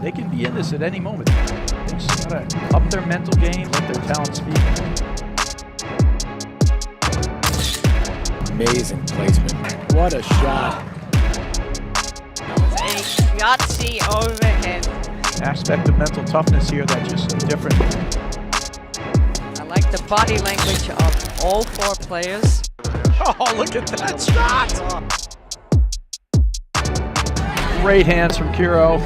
They can be in this at any moment. They just gotta up their mental game, let their talent speak. Amazing placement. What a shot. That was a Yahtzee overhead. Aspect of mental toughness here that's just different. I like the body language of all four players. Oh, look at that shot! Great hands from Kiro.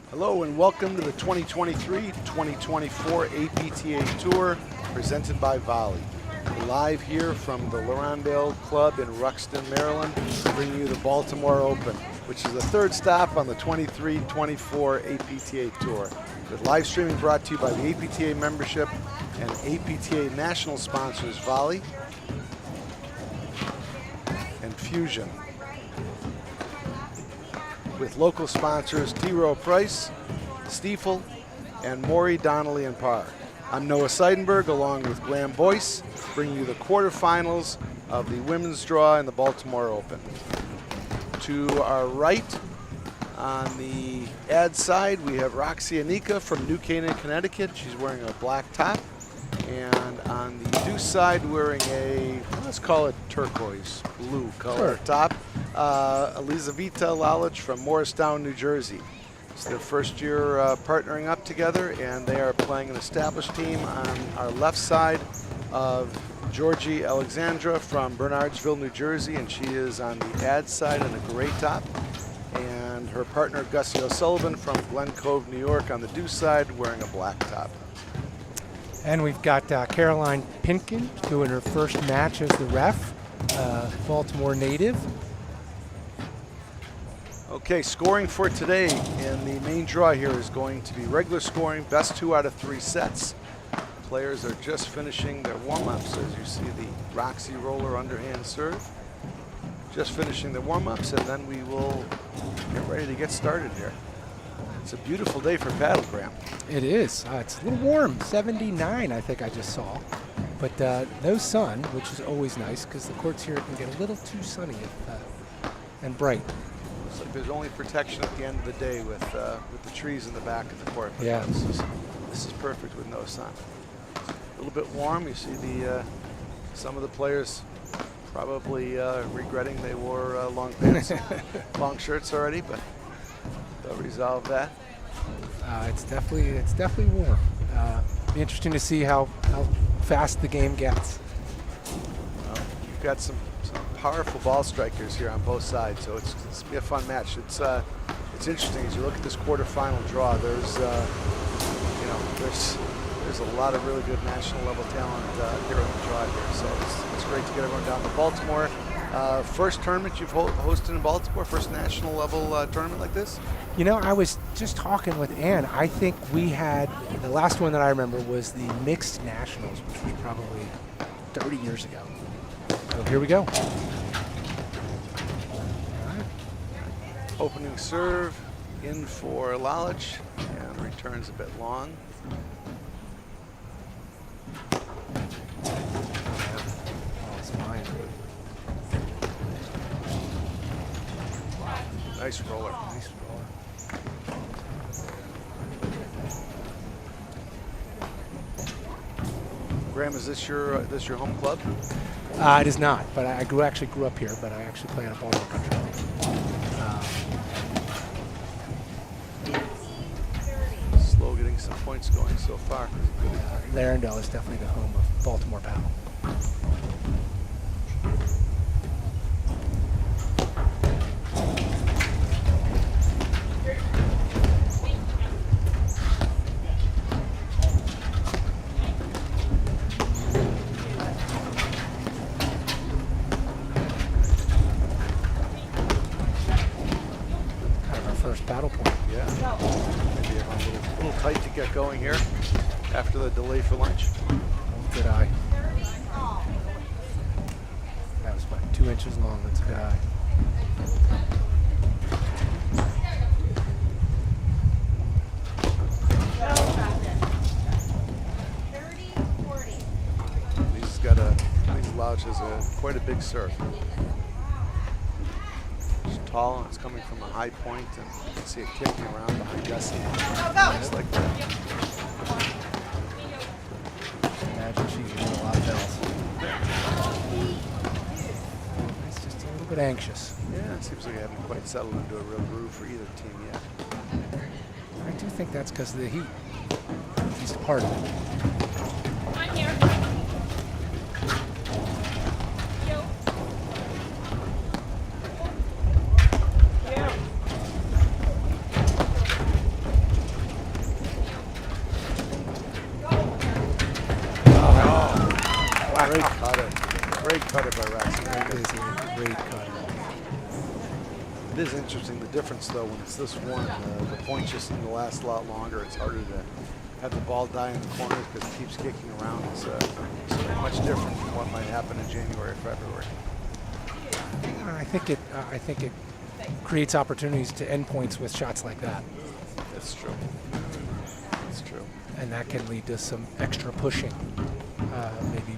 Hello and welcome to the 2023-2024 APTA Tour presented by Volley. We're live here from the Lorandale Club in Ruxton, Maryland, bringing you the Baltimore Open, which is the third stop on the 23-24 APTA Tour. With live streaming brought to you by the APTA membership and APTA national sponsors Volley and Fusion. With local sponsors T. Rowe Price, Stiefel, and Maury, Donnelly, and Parr. I'm Noah Seidenberg along with Graham Boyce, bringing you the quarterfinals of the women's draw in the Baltimore Open. To our right, on the ad side, we have Roxy Enica from New Canaan, Connecticut. She's wearing a black top. And on the deuce side, wearing a, let's call it turquoise blue color top, Elizaveta Lalic from Morristown, New Jersey. It's their first year partnering up together, and they are playing an established team on our left side of Georgie Alexandre from Bernardsville, New Jersey, and she is on the ad side in a gray top. And her partner Gussie O'Sullivan from Glen Cove, New York on the deuce side, wearing a black top. And we've got Caroline Pinkin doing her first match as the ref, Baltimore native. Okay, scoring for today in the main draw here is going to be regular scoring, best 2 out of 3 sets. Players are just finishing their warm-ups, as you see the Roxy roller underhand serve. Just finishing the warm-ups, and then we will get ready to get started here. It's a beautiful day for paddle, Graham. It is. It's a little warm, 79 I think I just saw. But no sun, which is always nice because the courts here can get a little too sunny and bright. Looks like there's only protection at the end of the day with the trees in the back of the court. But yeah. This is perfect with no sun. A little bit warm. You see the some of the players probably regretting they wore long pants, long shirts already, but they'll resolve that. It's definitely warm. Be interesting to see how fast the game gets. Well, you've got some powerful ball strikers here on both sides, so it's going to be a fun match. It's interesting as you look at this quarterfinal draw. There's there's a lot of really good national level talent here on the draw here, so it's great to get everyone down to Baltimore. First tournament you've hosted in Baltimore, first national level tournament like this? You know, I was just talking with Ann. I think we had, the last one that I remember was the mixed nationals, which was probably 30 years ago. So here we go. Opening serve in for Lalic, and returns a bit long. Nice roller. Nice roller. Graham, is this your home club? It is not, but I actually grew up here, but I actually play on a Baltimore country. Slow getting some points going so far. Larendale is definitely the home of Baltimore paddle. Battle point. Yeah. Maybe a little tight to get going here after the delay for lunch. Oh, good eye. That was what, 2 inches long. That's a good eye. Lalic has quite a big serve. It's tall and it's coming from a high point, and you can see it kicking around behind Gussie. Just like that. Imagine she's using a lot of bells. It's just a little bit anxious. Yeah, it seems like I haven't quite settled into a real groove for either team yet. I do think that's because of the heat. At least part of it. Great cutter. Great cutter by Raxi. That is a great cutter. It is interesting, the difference though, when it's this one, the points just seem to last a lot longer. It's harder to have the ball die in the corners because it keeps kicking around. It's much different from what might happen in January or February. I think it creates opportunities to end points with shots like that. That's true. That's true. And that can lead to some extra pushing, maybe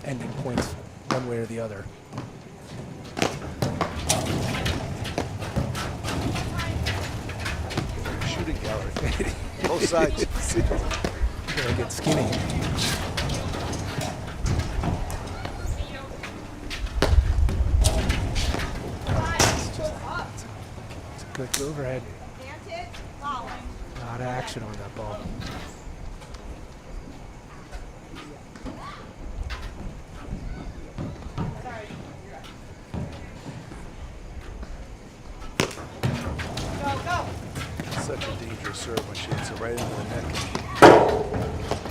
ending points one way or the other. Shooting gallery. Both sides. Gonna get skinny. It's a good overhead. A lot of action on that ball. Such a dangerous serve when she hits it right into the neck.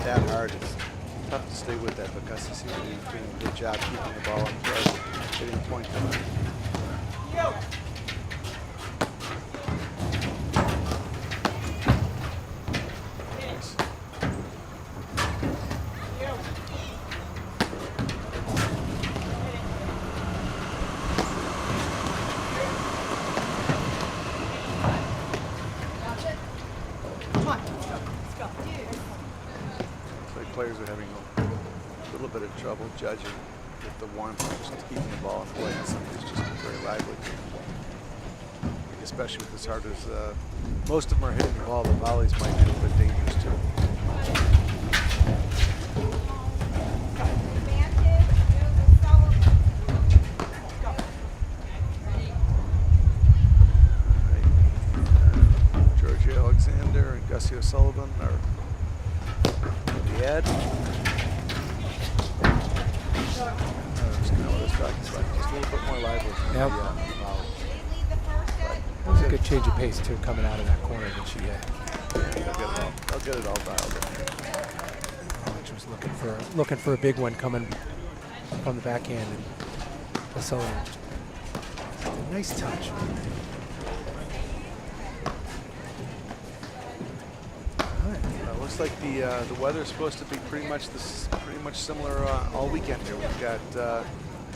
That hard. It's tough to stay with that, but Gussie seems to be doing a good job keeping the ball in play, getting a point coming. Nice. Players are having a little bit of trouble judging with the warmth and just keeping the ball in play. Something's just very lively. Especially with as hard as most of them are hitting the ball, the volleys might be a little bit dangerous too. Georgia Alexandre and Gussie O'Sullivan are Ed. Just a little bit more lively. Yep. That was a good change of pace too, coming out of that corner that she had. I'll get it all dialed in. Alex was looking for a big one coming from the backhand, and O'Sullivan. A nice touch. Looks like the weather's supposed to be pretty much similar all weekend here. We've got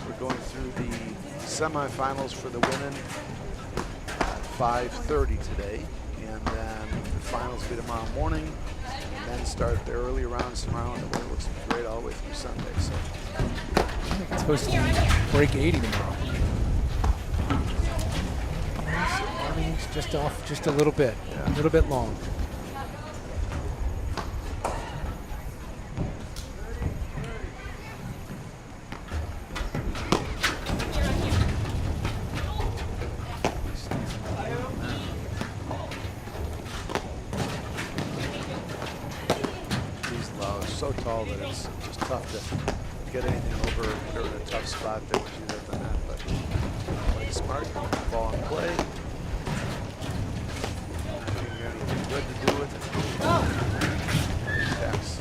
we're going through the semifinals for the women at 5:30 today, and then the finals will be tomorrow morning. And then start the early rounds tomorrow, and the weather looks great all the way through Sunday. So I think it's supposed to break 80 tomorrow. Everything's just off just a little bit, a little bit long. so tall that it's just tough to get anything over her in a tough spot there when she's at the net. But play smart, ball in play. Not doing anything good to do with it. Taps.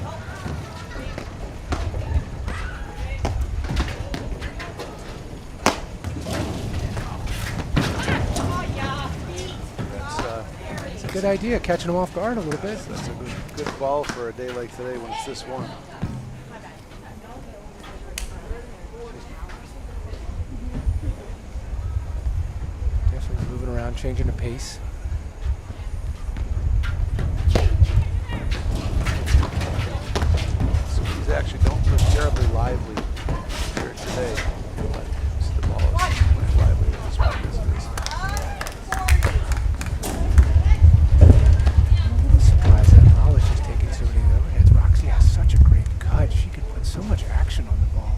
It's a good idea, catching them off guard a little bit. That's a good ball for a day like today when it's this warm. Definitely moving around, changing the pace. So these actually don't look terribly lively here today. But Surprised that Lalic is taking so many overheads. Roxy has such a great cut. She could put so much action on the ball.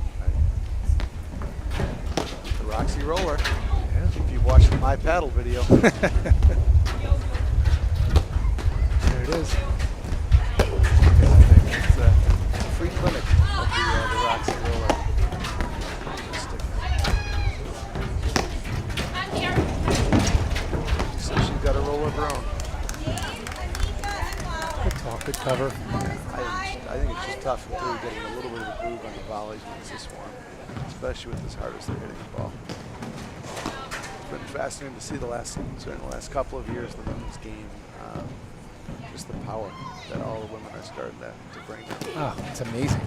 The Roxy roller. Yeah. If you watch the My Paddle video. There it is. It's a free clinic of the Roxy roller. So she's got a roller of her own. Good talk, good cover. I think it's just tough until you're getting a little bit of a groove on the volleys when it's this warm, especially with as hard as they're hitting the ball. It's been fascinating to see certainly the last couple of years, the women's game, just the power that all the women are starting to bring. Oh, it's amazing.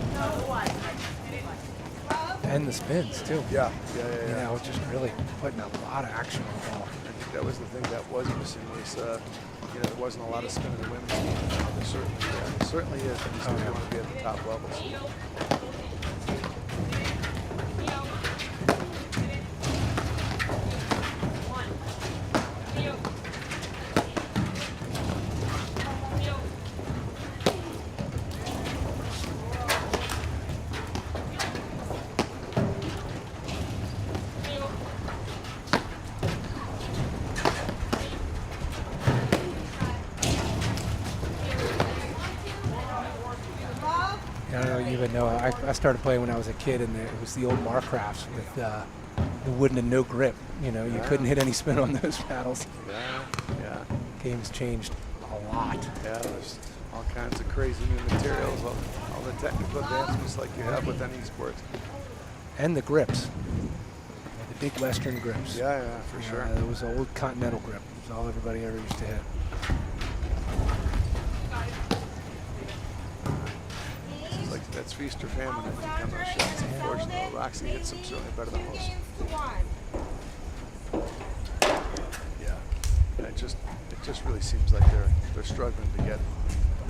And the spins, too. Yeah. You know, just really putting a lot of action on the ball. I think that was the thing that was missing was, there wasn't a lot of spin in the women's game. There certainly is, and you want to be at the top levels. I don't even know. I started playing when I was a kid, and it was the old Marcrafts with the wooden and no grip. You know, you couldn't hit any spin on those paddles. Yeah. Game's changed a lot. Yeah, there's all kinds of crazy new materials, all the technical advancements like you have with any sport. And the grips. The big Western grips. Yeah, for sure. It was an old Continental grip. It was all everybody ever used to hit. It's like that's feast or famine, I think, on those shots. Unfortunately, Roxy hits them certainly better than most. Yeah, it just really seems like they're struggling to get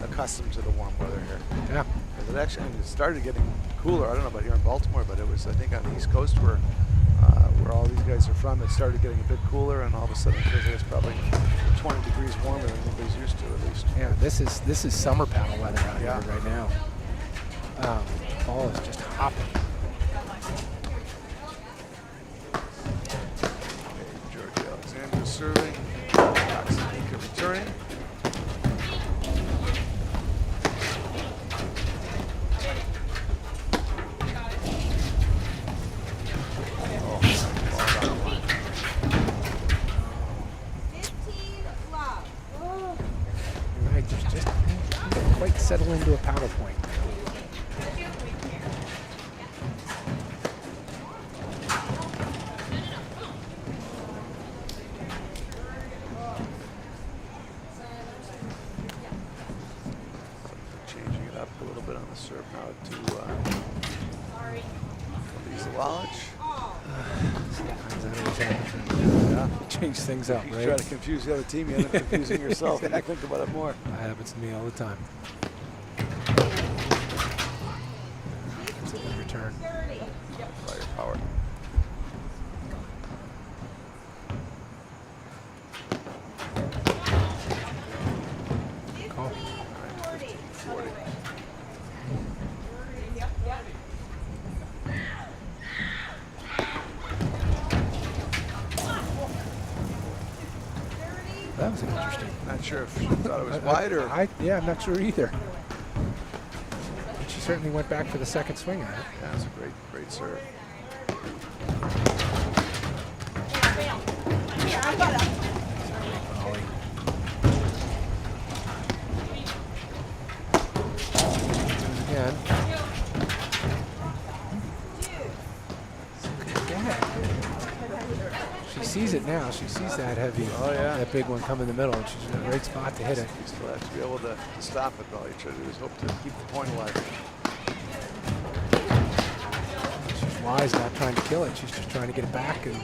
accustomed to the warm weather here. Yeah. Because it started getting cooler. I don't know about here in Baltimore, but it was, I think, on the East Coast where all these guys are from. It started getting a bit cooler, and all of a sudden it feels like it's probably 20 degrees warmer than anybody's used to, at least. Yeah, this is summer paddle weather out here right now. Ball is just hopping. Okay, Georgia Alexandre serving. Enica returning. You're right, there's just can't quite settle into a paddle point. Changing it up a little bit on the serve now to Lalic. Yeah. Change things up, You right? try to confuse the other team, you end up confusing yourself and you think about it more. That happens to me all the time. It's a good return. Firepower. Call. 40. That was interesting. Not sure if she thought it was wide or. Yeah, I'm not sure either. But she certainly went back for the second swing at it. Yeah, that's a great serve. Again. She sees it now. She sees that heavy, that big one come in the middle, and she's in a great spot to hit it. You still have to be able to stop it, though. You try to do is hope to keep the point alive. She's wise, not trying to kill it. She's just trying to get it back. And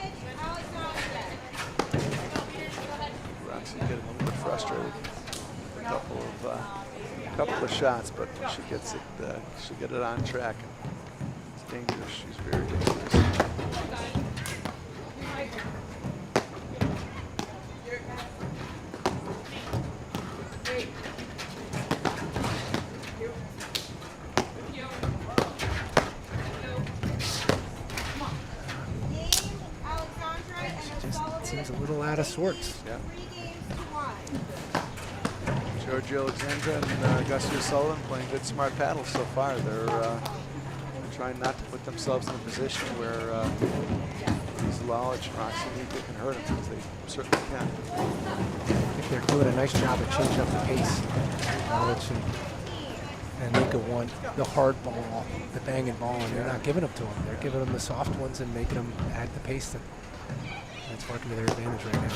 Roxy getting a little bit frustrated. A couple of shots, but when she gets it, she'll get it on track. It's dangerous. She's very dangerous. sorts. Yeah. Giorgio Alexandre and Gus O'Sullivan playing good, smart paddle so far. They're trying not to put themselves in a position where Lalic and Roxy Enica can hurt them, because they certainly can. I think they're doing a nice job of changing up the pace. Lalic and Enica want the hard ball, the banging ball, and they're not giving them to them. They're giving them the soft ones and making them add the pace. That's working to their advantage right now.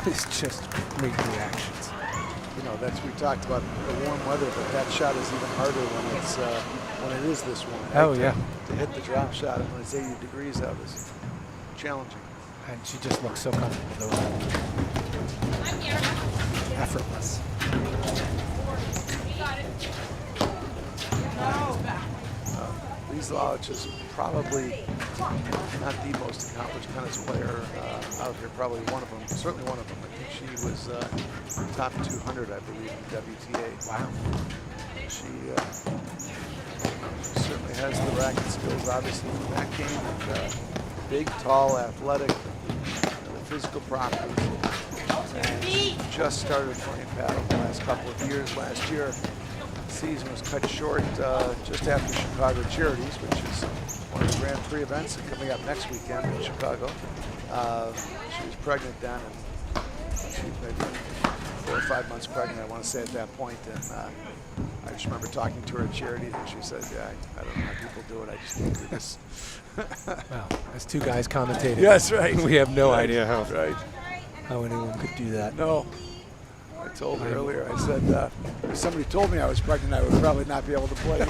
It's just great reactions. You know, we talked about the warm weather, but that shot is even harder when it's when it is this warm. Oh, right? yeah. To hit the drop shot when it's 80 degrees out is challenging. And she just looks so comfortable doing it. Effortless. Lisa Lalic is probably not the most accomplished tennis player out here, probably one of them, certainly one of them. I think she was top 200, I believe, in WTA. Wow. She certainly has the racket skills, obviously, from that game. And, big, tall, athletic, the physical properties. And she just started playing paddle the last couple of years. Last year, season was cut short just after Chicago Charities, which is one of the Grand Prix events, and coming up next weekend in Chicago. She was pregnant then, and she was maybe 4 or 5 months pregnant, I want to say, at that point. And I just remember talking to her at Charities, and she said, yeah, I don't know how people do it, I just can't do this. Well, as two guys commentating. Yes, right. We have no Right, idea right. how anyone could do that. No. I told her earlier, I said, if somebody told me I was pregnant, I would probably not be able to play.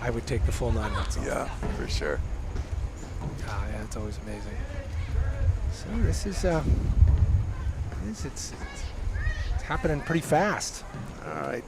I would take the full 9 months off. Yeah, for sure. Yeah, it's always amazing. So this is it's happening pretty fast. All right.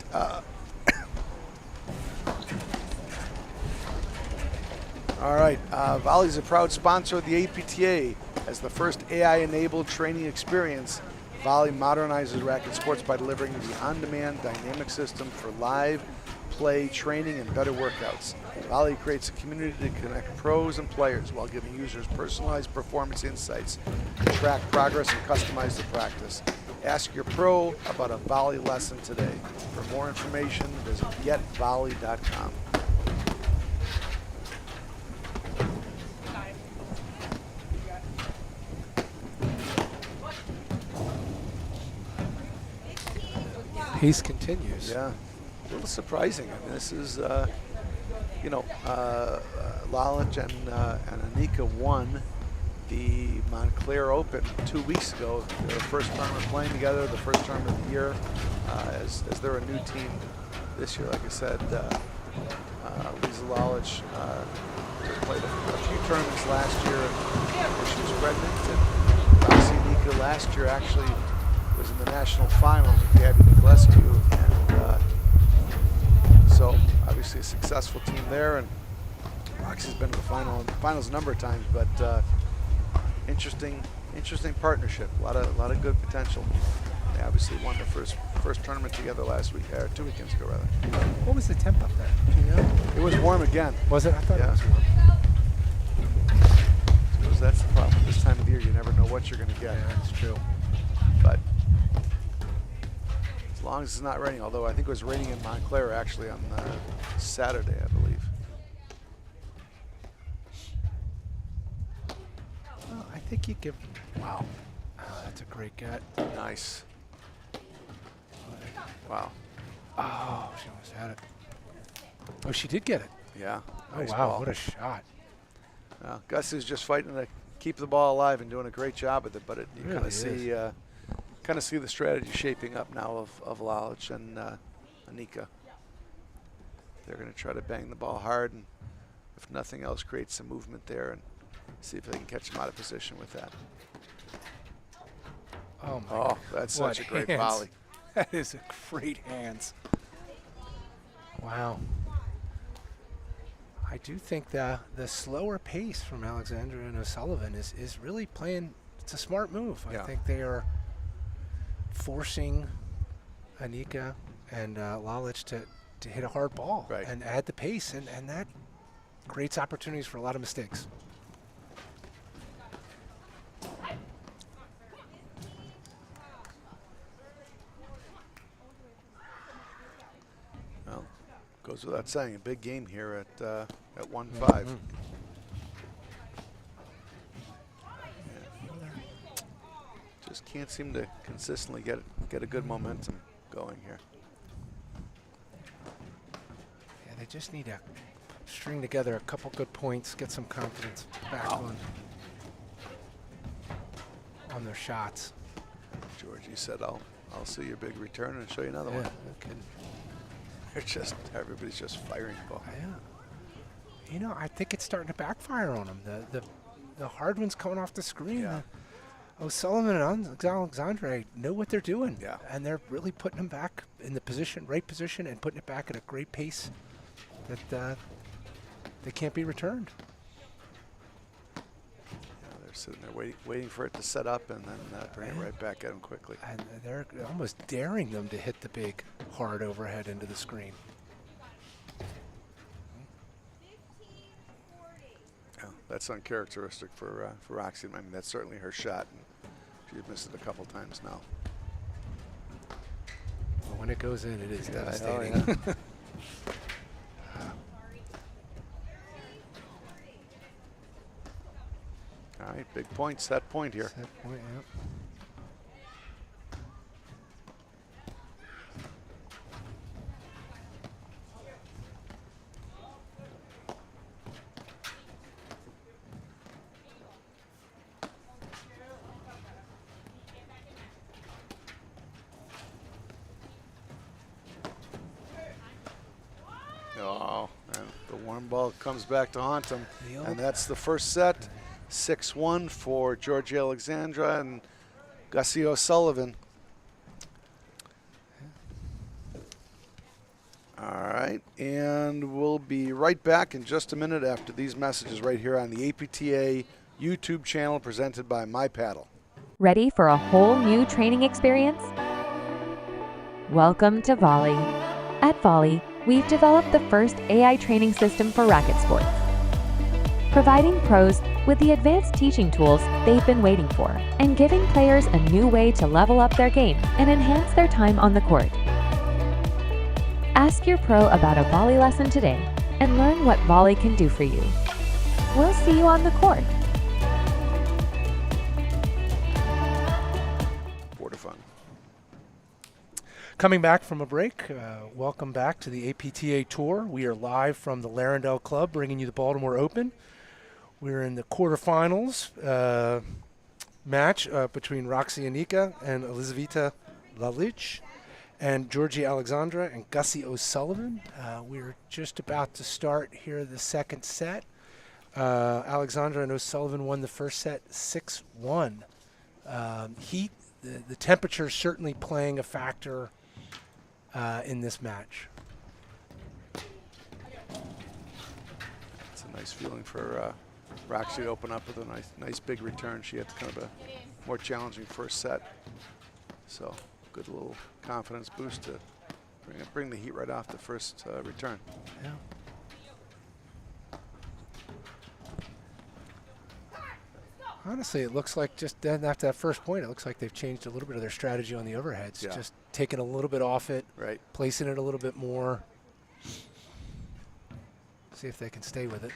All right. Volley is a proud sponsor of the APTA. As the first AI-enabled training experience, Volley modernizes racket sports by delivering the on-demand dynamic system for live play training and better workouts. Volley creates a community to connect pros and players while giving users personalized performance insights to track progress and customize the practice. Ask your pro about a Volley lesson today. For more information, visit getvolley.com. Pace continues. Yeah, a little surprising. I mean, this is, Lalic and Enica won the Montclair Open 2 weeks ago. Their first tournament playing together, the first tournament of the year, as they're a new team this year. Like I said, Lisa Lalic just played a few tournaments last year when she was pregnant, and Roxy Enica last year actually was in the national finals with Gabby Nicolescu, and so obviously a successful team there. And Roxy's been in the finals a number of times, but interesting partnership. A lot of good potential. They obviously won the first tournament together last week, or 2 weekends ago rather. What was the temp up there? Do you know? It was warm again. Was it? I thought Yeah. it was warm. Because that's the problem. This time of year, you never know what you're going to get. Yeah, that's true. But as long as it's not raining, although I think it was raining in Montclair actually on Saturday, I believe. Well, I think you give. Wow. Oh, that's a great get. Nice. Wow. Oh, she almost had it. Oh, she did get it. Yeah. Oh, Nice wow. ball. What a shot. Gus is just fighting to keep the ball alive and doing a great job with it, but you Really kind of see the strategy shaping up now of Lalic and Enica. They're going to try to bang the ball hard, and if nothing else, create some movement there and see if they can catch him out of position with that. Oh, my Oh, God. that's What such a great hands. volley. That is a great hands. Wow. I do think the slower pace from Alexandre and O'Sullivan is really playing. It's a smart move. Yeah. I think they are forcing Enica and Lalic to hit a hard ball and add the pace, and that creates opportunities for a lot of mistakes. Well, goes without saying, a big game here at 1-5. Just can't seem to consistently get a good momentum going here. Yeah, they just need to string together a couple good points, get some confidence back on their shots. Georgie said, "I'll see your big return and show you another one." No kidding. They're just everybody's just firing the ball. Yeah. You know, I think it's starting to backfire on them. The hard ones coming off the screen. Yeah. O'Sullivan and Alexandre know what they're doing. Yeah. And they're really putting them back in the right position, and putting it back at a great pace that they can't be returned. Yeah, they're sitting there waiting for it to set up and then bring it right back at them quickly. And they're almost daring them to hit the big hard overhead into the screen. Yeah, that's uncharacteristic for Roxy. I mean, that's certainly her shot. And she's missed it a couple times now. But when it goes in, it is devastating. Oh, yeah. All right, big point, set point here. Set point, yep. Oh, and the warm ball comes back to haunt him. And that's the first set. 6-1 for Georgie Alexandra and Gussie O'Sullivan. All right, and we'll be right back in just a minute after these messages right here on the APTA YouTube channel presented by MyPaddle. Ready for a whole new training experience? Welcome to Volley. At Volley, we've developed the first AI training system for racket sports, providing pros with the advanced teaching tools they've been waiting for, and giving players a new way to level up their game and enhance their time on the court. Ask your pro about a Volley lesson today and learn what Volley can do for you. We'll see you on the court. Border fun. Coming back from a break, welcome back to the APTA Tour. We are live from the Larendelle Club, bringing you the Baltimore Open. We're in the quarterfinals match between Roxy Enica and Elizaveta Lalic, and Georgie Alexandra and Gussie O'Sullivan. We're just about to start here the second set. Alexandra and O'Sullivan won the first set 6-1. Heat, the temperature is certainly playing a factor in this match. It's a nice feeling for Roxy to open up with a nice big return. She had kind of a more challenging first set. So good little confidence boost to bring the heat right off the first return. Yeah. Honestly, it looks like just then after that first point, it looks like they've changed a little bit of their strategy on the overheads. Yeah. Just taking a little bit off it, Right. placing it a little bit more. See if they can stay with it.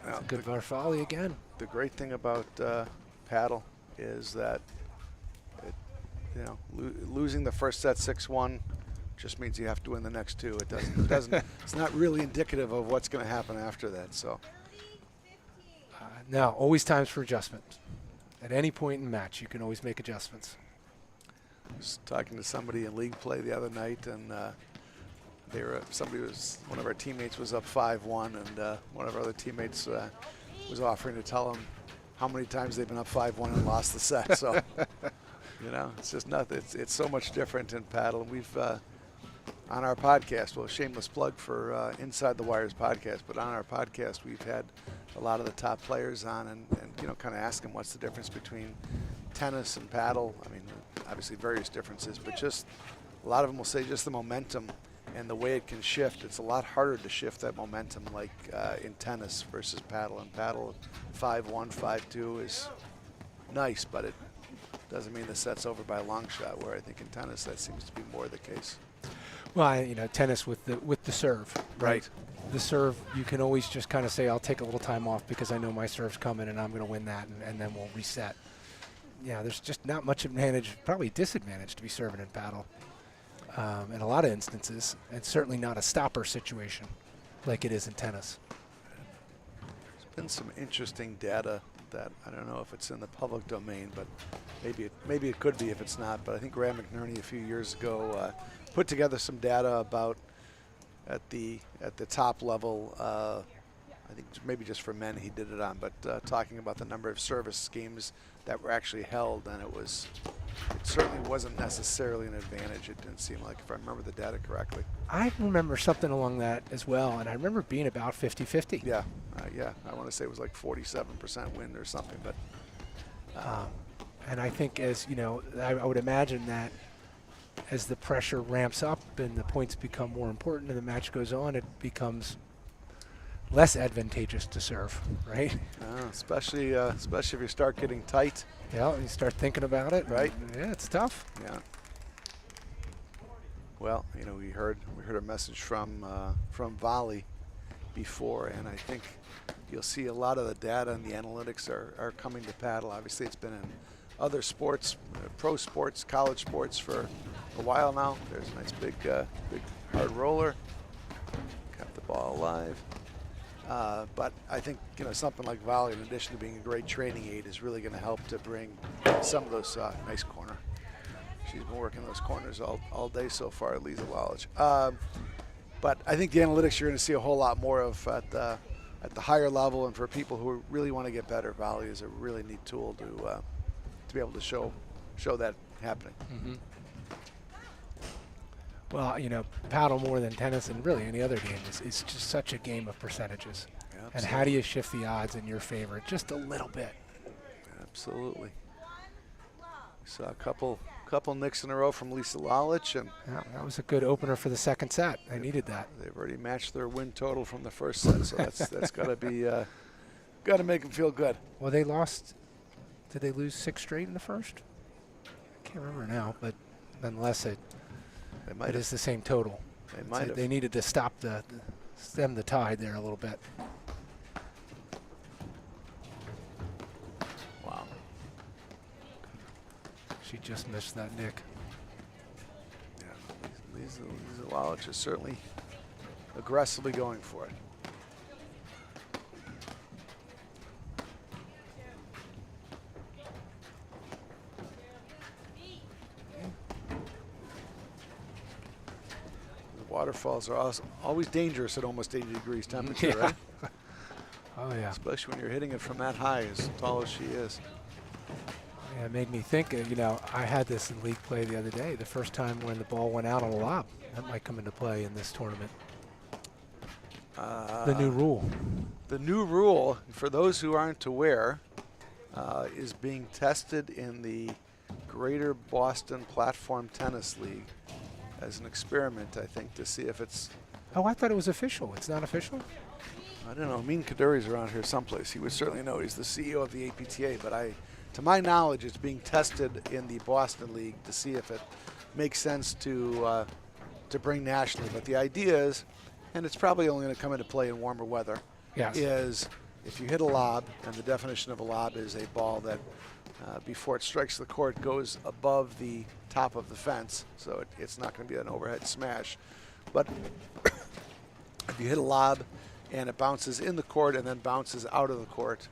Now, Good Varfali again. the great thing about paddle is that losing the first set 6-1 just means you have to win the next two. It doesn't it's not really indicative of what's going to happen after that. So Now, always times for adjustment. At any point in the match, you can always make adjustments. I was talking to somebody in league play the other night, and one of our teammates was up 5-1, and one of our other teammates was offering to tell him, how many times they've been up 5-1 and lost the set. So, you know, it's just nothing. It's so much different in paddle. And we've on our podcast, well, shameless plug for Inside the Wires podcast, but on our podcast, we've had a lot of the top players on and you know, kind of ask them what's the difference between tennis and paddle. I mean, obviously various differences, but just a lot of them will say just the momentum and the way it can shift. It's a lot harder to shift that momentum like in tennis versus paddle. And paddle 5-1, 5-2 is nice, but it doesn't mean the set's over by a long shot, where I think in tennis that seems to be more the case. Well, you know, tennis with the serve, right? The serve, you can always just kind of say, I'll take a little time off because I know my serve's coming and I'm going to win that, and then we'll reset. Yeah, there's just not much advantage, probably disadvantage to be serving in paddle in a lot of instances, and certainly not a stopper situation like it is in tennis. There's been some interesting data that I don't know if it's in the public domain, but maybe it could be if it's not. But I think Graham McNerney a few years ago put together some data about at the top level. I think maybe just for men he did it on, but talking about the number of service games that were actually held, and it certainly wasn't necessarily an advantage. It didn't seem like, if I remember the data correctly. I remember something along that as well, and I remember being about 50-50. Yeah, I want to say it was like 47% win or something, but. And I think, as you know, I would imagine that as the pressure ramps up and the points become more important and the match goes on, it becomes less advantageous to serve, right? Especially if you start getting tight. Yeah, you start thinking about it, right? Yeah, it's tough. Yeah. Well, you know, we heard a message from Volley before, and I think you'll see a lot of the data and the analytics are coming to paddle. Obviously, it's been in other sports, pro sports, college sports for a while now. There's a nice big hard roller. Kept the ball alive. But I think, you know, something like volley, in addition to being a great training aid, is really going to help to bring some of those nice corner. She's been working those corners all day so far, Lisa Lalic. But I think the analytics you're going to see a whole lot more of at the higher level, and for people who really want to get better, volley is a really neat tool to be able to show that happening. Mm-hmm. Well, you know, paddle more than tennis and really any other game is just such a game of percentages. Yeah, and how do you shift the odds in your favor just a little bit? Absolutely. We saw a couple nicks in a row from Lisa Lalic, and yeah, that was a good opener for the second set. They needed that. They've already matched their win total from the first set, so that's got to be got to make them feel good. Well, they lost. Did they lose 6 straight in the first? I can't remember now, but nonetheless, it is the same total. They might have. They needed to stem the tide there a little bit. Wow. She just missed that nick. Yeah, Lisa Lalic is certainly aggressively going for it. Waterfalls are always dangerous at almost 80 degrees temperature, yeah. right? Oh, yeah. Especially when you're hitting it from that high, as tall as she is. Yeah, it made me think, you know, I had this in league play the other day, the first time when the ball went out on a lob. That might come into play in this tournament. The new rule. The new rule, for those who aren't aware, is being tested in the Greater Boston Platform Tennis League as an experiment, I think, to see if it's... Oh, I thought it was official. It's not official? I don't know. Mean Kaduri's around here someplace. He would certainly know. He's the CEO of the APTA, but to my knowledge, it's being tested in the Boston League to see if it makes sense to bring nationally. But the idea is, and it's probably only going to come into play in warmer weather, yes, is if you hit a lob, and the definition of a lob is a ball that before it strikes the court goes above the top of the fence, so it's not going to be an overhead smash. But if you hit a lob and it bounces in the court and then bounces out of the court,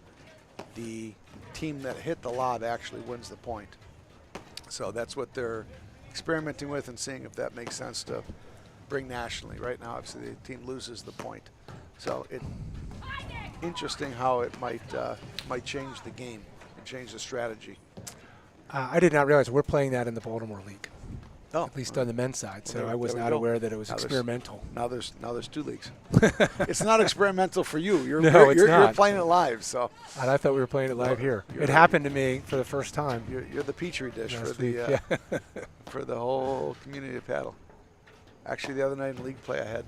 the team that hit the lob actually wins the point. So that's what they're experimenting with and seeing if that makes sense to bring nationally. Right now, obviously, the team loses the point. So interesting how it might change the game and change the strategy. I did not realize we're playing that in the Baltimore League. Oh, At least on the men's side, so there- I was there we not go. aware that it was Now there's- experimental. Now there's 2 leagues. It's not experimental for you. You're No, you're, it's you're not. playing it live, so And I thought we were playing it live here. You're It right. happened to me for the first time. you're the petri dish for last the week. Yeah. for the whole community of paddle. Actually, the other night in league play, I had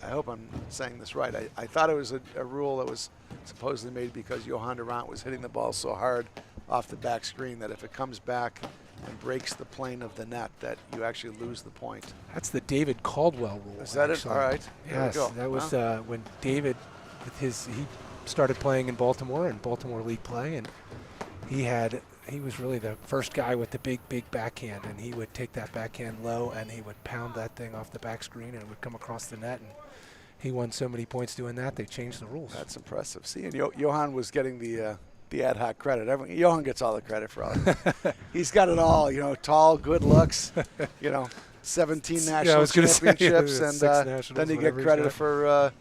I hope I'm saying this right. I thought it was a rule that was supposedly made because Johan Durant was hitting the ball so hard off the back screen that if it comes back and breaks the plane of the net, that you actually lose the point. That's the David Caldwell rule. Is that actually. it? All right. There we Yes, go. that was Wow. when David, he started playing in Baltimore League play, and he was really the first guy with the big backhand, and he would take that backhand low and he would pound that thing off the back screen and it would come across the net, and he won so many points doing that they changed the rules. That's impressive. See, and Johan was getting the ad hoc credit. Johan gets all the credit for all of it. He's got it all, tall, good looks, 17 I national was gonna say, championships, and 6 nationals, then you get whatever he's credit got.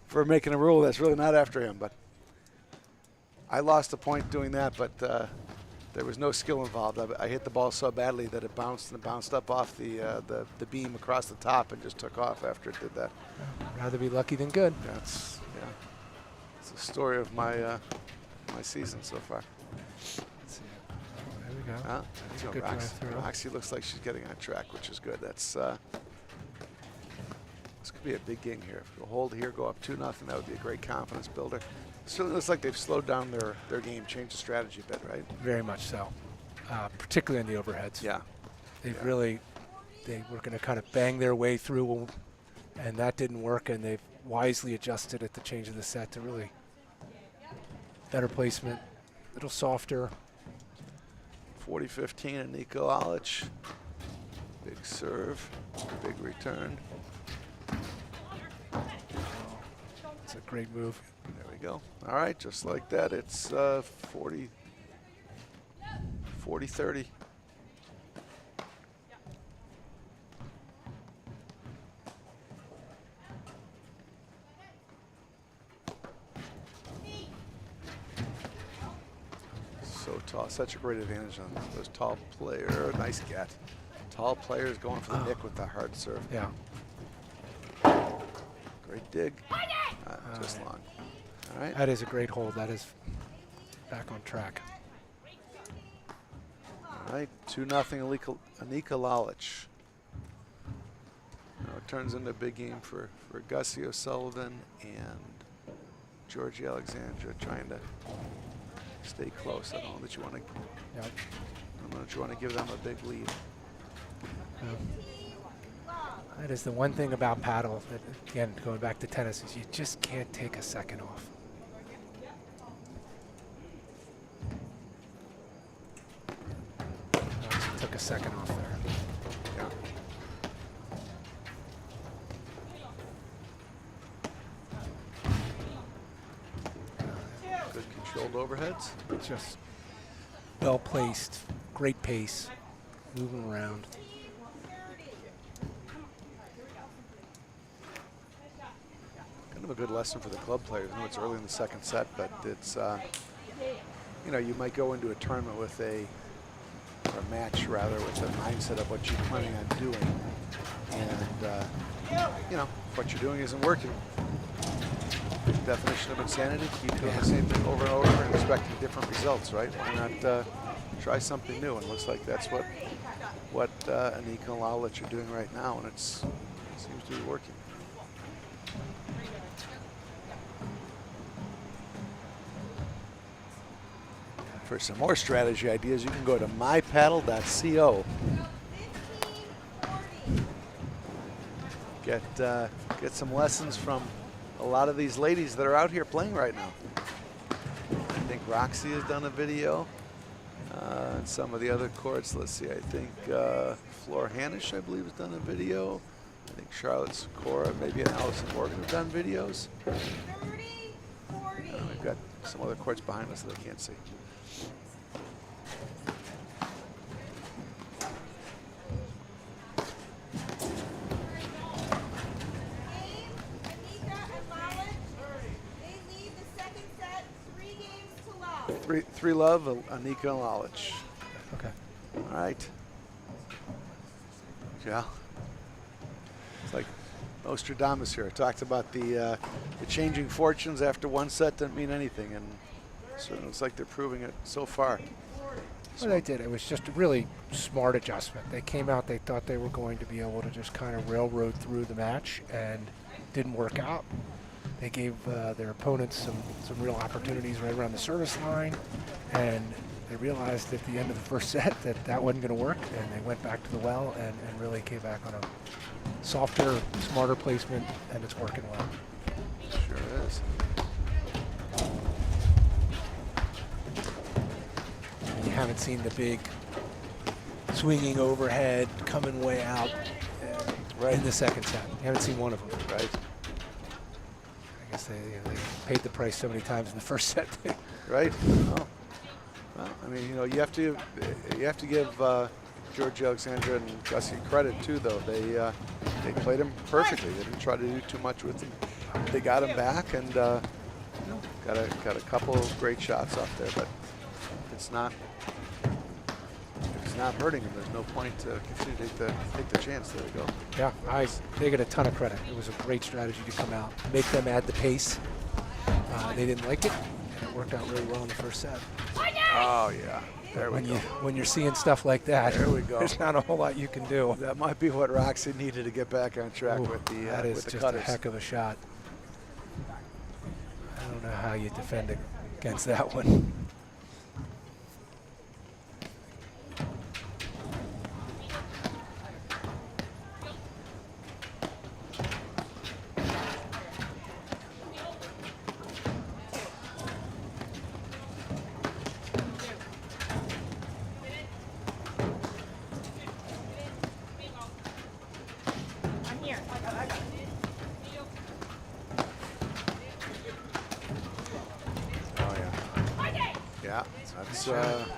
for making a rule that's really not after him. But I lost a point doing that, but there was no skill involved. I hit the ball so badly that it bounced up off the beam across the top and just took off after it did that. Rather be lucky than good. It's the story of my season so far. Let's see. There we go. That's a good drive through. Roxy looks like she's getting on track, which is good. That's this could be a big game here. If we hold here, go up 2-0, that would be a great confidence builder. Certainly looks like they've slowed down their game, changed the strategy a bit, right? Very much so, particularly in the overheads. Yeah. They were going to kind of bang their way through, and that didn't work, and they've wisely adjusted at the change of the set to really better placement, a little softer. 40-15 Enica Lalic. Big serve, big return. It's a great move. There we go. All right, just like that, it's 40-30. So tall, such a great advantage on those tall players. Nice get. Tall players going for the nick with the hard serve. Yeah. Great dig. Just long. All right. That is a great hold. That is back on track. All right. 2-0 Enica Lalic. Now it turns into a big game for Gussie O'Sullivan and Georgie Alexandre trying to stay close. I don't know that you want to. Yep. I don't know that you want to give them a big lead. That is the one thing about paddle that, again, going back to tennis, is you just can't take a second off. She took a second off there. Yeah. Good controlled overheads. Just well placed, great pace, moving around. Kind of a good lesson for the club players. I know it's early in the second set, but it's you might go into a tournament with or a match rather, with the mindset of what you're planning on doing, and what you're doing isn't working. Definition of insanity: keep doing the same thing over and over and expecting different results. Right? Why not try something new? And it looks like that's what Enica and Lalic are doing right now, and it seems to be working. For some more strategy ideas, you can go to mypaddle.co. Get some lessons from a lot of these ladies that are out here playing right now. I think Roxy has done a video. And some of the other courts, let's see, I think Flora Hanisch, I believe, has done a video. I think Charlotte Sikora, maybe and Allison Morgan have done videos. We've got some other courts behind us that I can't see. Three love, Enica and Lalic. Okay. All right. Yeah. It's like Nostradamus here. Talked about the changing fortunes after one set didn't mean anything, and so it looks like they're proving it so far. Well, they did. It was just a really smart adjustment. They came out, they thought they were going to be able to just kind of railroad through the match, and didn't work out. They gave their opponents some real opportunities right around the service line, and they realized at the end of the first set that wasn't going to work, and they went back to the well and really came back on a softer, smarter placement, and it's working well. Sure is. And you haven't seen the big swinging overhead coming way out in the second set. You haven't seen one of them. Right. I guess they paid the price so many times in the first set. Right. Well, I mean, you have to give George Alexandre and Gussie credit too, though. They played him perfectly. They didn't try to do too much with him. They got him back and got a couple of great shots off there, but it's not hurting him. There's no point to continue to take the chance. There we go. Yeah, they get a ton of credit. It was a great strategy to come out, make them add the pace. They didn't like it, and it worked out really well in the first set. Oh yeah, there we go. When you're seeing stuff like that, there we go. There's not a whole lot you can do. That might be what Roxy needed to get back on track with the that is with the just cutters. a heck of a shot. I don't know how you defend against that one. Yeah, that's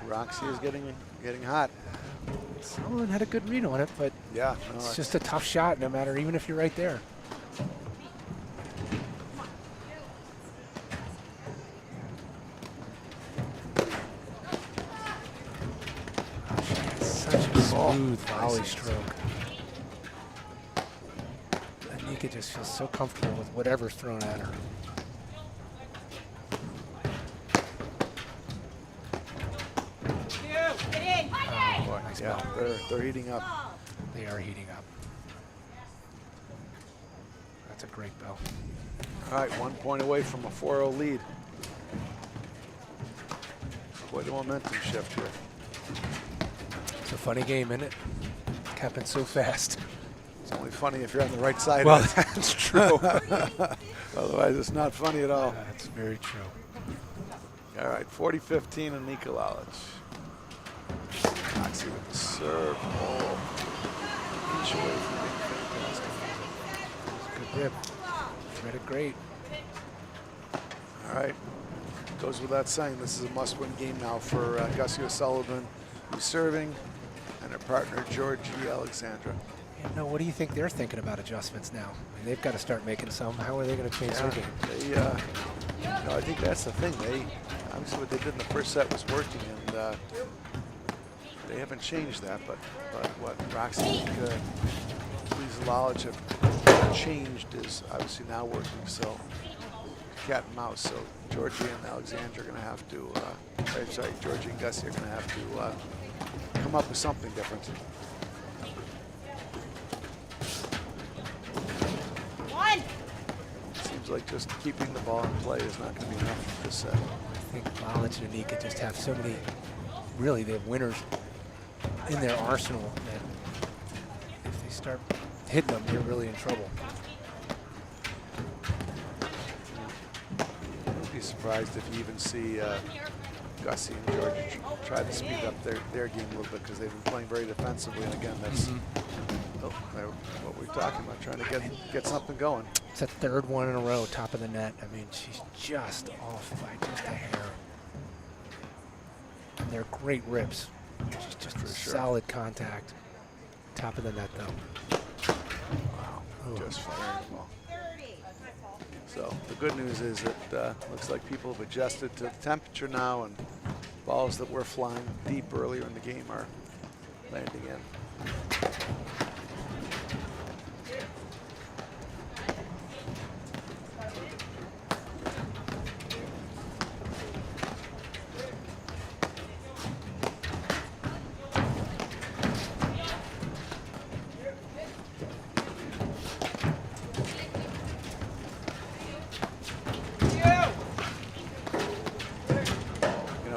Roxy is getting hot. Sullivan had a good read on it, but yeah, it's just a tough shot, no matter, even if you're right there. Such a smooth volley stroke. Enica just feels so comfortable with whatever's thrown at her. Yeah, they're heating up. They are heating up. That's a great bell. All right, 1 point away from a 4-0 lead. Quite a momentum shift here. It's a funny game, isn't it? It happened so fast. It's only funny if you're on the right side Well, of it. that's true. Otherwise, it's not funny at all. That's very true. All right, 40-15 and Nika Lalic. Roxy with the serve. Oh, inch away from being fantastic. Good rip. Read it great. All right. Goes without saying, this is a must-win game now for Gussie O'Sullivan, who's serving, and her partner, Georgie Alexandre. No, what do you think they're thinking about adjustments now? I mean, they've got to start making some. How are they going to change their game? I think that's the thing. Obviously what they did in the first set was working, and they haven't changed that. But what Roxy and Lalic have changed is obviously now working. So cat and mouse. So Georgie and Alexandre are going to have to. Georgie and Gussie are going to have to come up with something different. Seems like just keeping the ball in play is not going to be enough this set. I think Lalic and Enica just have so many, really, they have winners in their arsenal that if they start hitting them, they're really in trouble. I wouldn't be surprised if you even see Gussie and Georgie try to speed up their game a little bit, because they've been playing very defensively, and again, that's what we're talking about, trying to get something going. It's a third one in a row, top of the net. I mean, she's just off by just a hair. And they're great rips. She's just for solid contact. Top of the net, though. Wow, just firing the ball. So the good news is that looks like people have adjusted to the temperature now, and balls that were flying deep earlier in the game are landing in.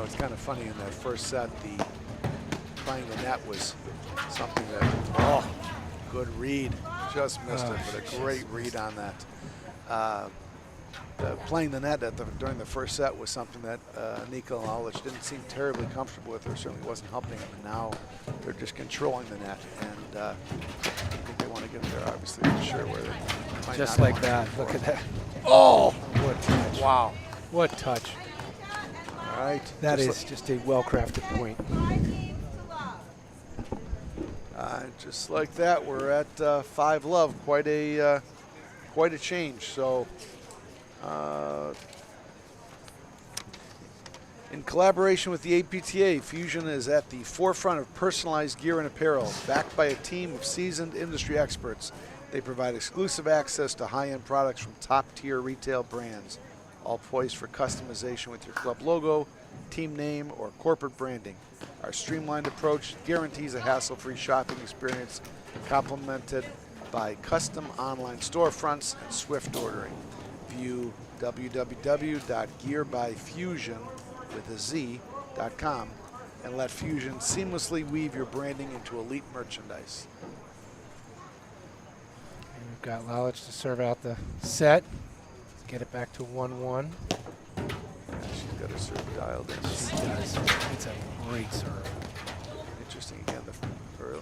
It's kind of funny in that first set, the playing the net was something that, good read. Just missed it, but a great read on that. Playing the net during the first set was something that Enica and Lalic didn't seem terribly comfortable with, or certainly wasn't helping them. And now they're just controlling the net, and I think they want to get there, obviously, for sure. Where they might Just not like want to that. get Look at forward. that. Oh, what touch. Wow. What touch. All right. That is just a well-crafted point. Just like that, we're at 5-love. Quite a change. So, in collaboration with the APTA, Fusion is at the forefront of personalized gear and apparel. Backed by a team of seasoned industry experts, they provide exclusive access to high-end products from top-tier retail brands, all poised for customization with your club logo, team name, or corporate branding. Our streamlined approach guarantees a hassle-free shopping experience complemented by custom online storefronts and swift ordering. View www.gearbyfusion.com and let Fusion seamlessly weave your branding into elite merchandise. And we've got Lalic to serve out the set. Get it back to 1-1. She's got her serve dialed in. She does. It's a great serve. Interesting, again, the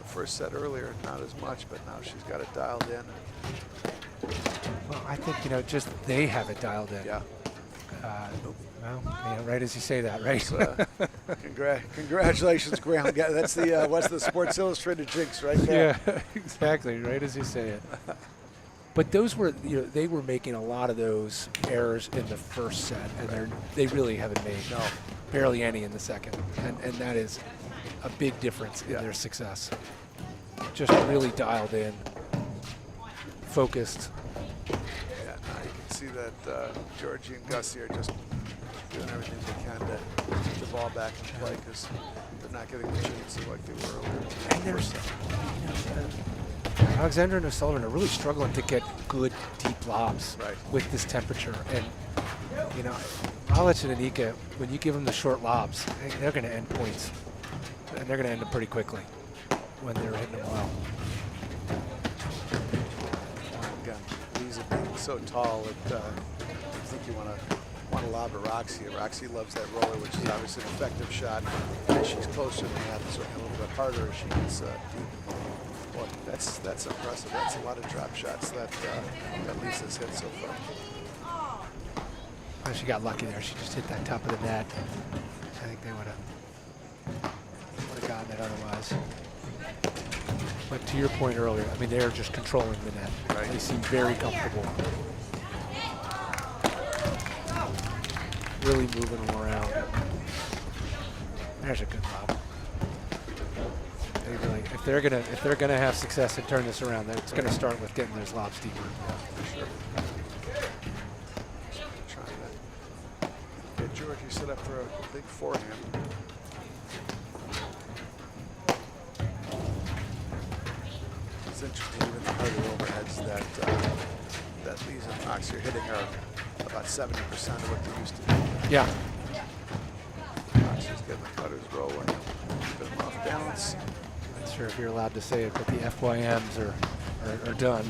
first set earlier, not as much, but now she's got it dialed in. Well, I think, just they have it dialed in. Yeah. Right as you say that, right? So, congratulations, Graham. That's the what's the Sports Illustrated jinx right there. Yeah, exactly, right as you say it. But those were, they were making a lot of those errors in the first set, and they really haven't made barely any in the second, and that is a big difference in their success. Just really dialed in, focused. Yeah, now you can see that Georgie and Gussie are just doing everything they can to get the ball back in play because they're not getting the chances like they were earlier. And there's, Alexandre and O'Sullivan are really struggling to get good deep lobs with this temperature. And, Lalic and Enica, when you give them the short lobs, they're going to end points. And they're going to end them pretty quickly when they're hitting them well. Again, Lisa being so tall that I think you want to lob at Roxy. Roxy loves that roller, which is obviously an effective shot. And she's closer than that, certainly a little bit harder as she gets deep. Boy, that's impressive. That's a lot of drop shots that Lisa's hit so far. Well, she got lucky there. She just hit that top of the net. I think they would have gotten it otherwise. But to your point earlier, they're just controlling the net. Right. They seem very comfortable. Really moving them around. There's a good lob. They really, if they're gonna have success and turn this around, it's gonna start with getting those lobs deeper. Yeah, for sure. Trying to get Georgie set up for a big forehand. It's interesting, even the harder overheads that Lisa and Roxy are hitting are about 70% of what they used to be. Yeah. Roxy's getting the cutters rolling, keeping them off balance. Not sure if you're allowed to say it, but the FYMs are done.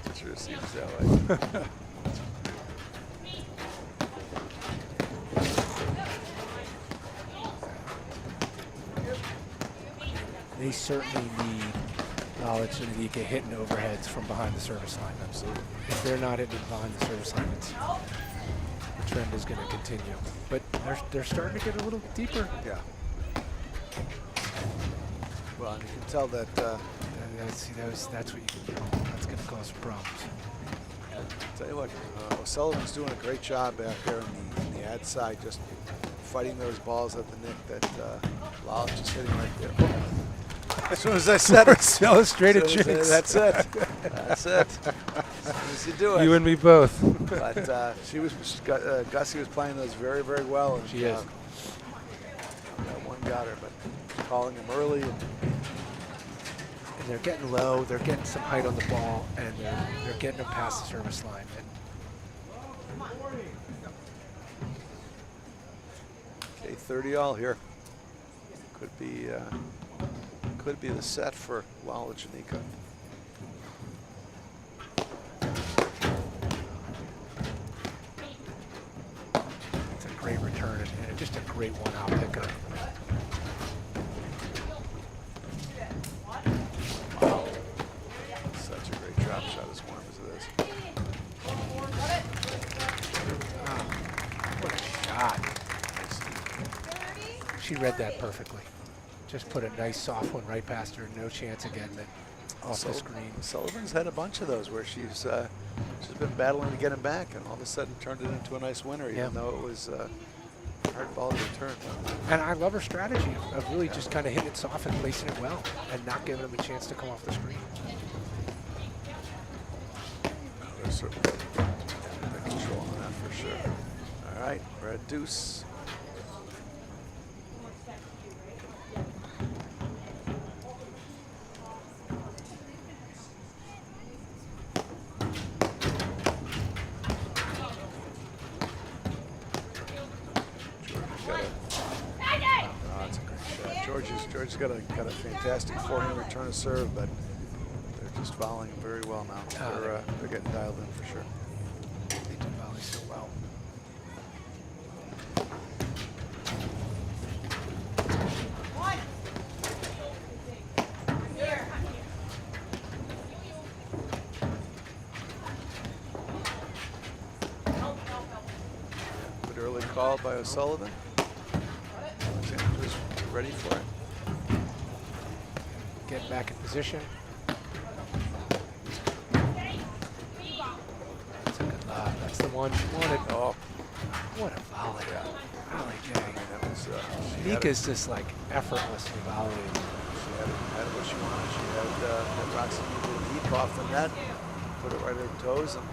It sure seems that way. They certainly need Lalic and Enica hitting overheads from behind the service line. Absolutely. If they're not hitting behind the service line, the trend is going to continue. But they're starting to get a little deeper. Yeah. Well, and you can tell that. That's what that's going to cause some problems. Tell you what, O'Sullivan's doing a great job back there in the ad side, just fighting those balls at the nick that Lalic just hitting right there. As soon as I said it. Illustrated As soon jinx. as That's it. That's it. As soon as you do it. You and me both. But Gussie was playing those very, very well. And, She is. That one got her, but calling him early. And they're getting low, they're getting some height on the ball, and they're getting them past the service line. And Okay, 30 all here. Could be the set for Lalic and Enica. it's a great return and just a great one-out pickup. Such a great drop shot as warm as it is. What a shot. She read that perfectly. Just put a nice soft one right past her. No chance of getting it off the screen. Sullivan's had a bunch of those where she's been battling to get him back, and all of a sudden turned it into a nice winner, even though it was a hard ball to return. And I love her strategy of really just kind of hitting it soft and placing it well and not giving them a chance to come off the screen. There's certainly the control on that for sure. All right, we're at deuce. George's got a fantastic forehand return of serve, but they're just volleying very well now. They're getting dialed in for sure. They do volley so well. Good early call by O'Sullivan. Alexandre's ready for it. Getting back in position. That's a good lob. That's the one she wanted. Oh, What a volley. Volley gang. that was. She had Nika's just like effortlessly volleying. had what she wanted. She had Roxy needed a deep off the net, put it right at her toes, and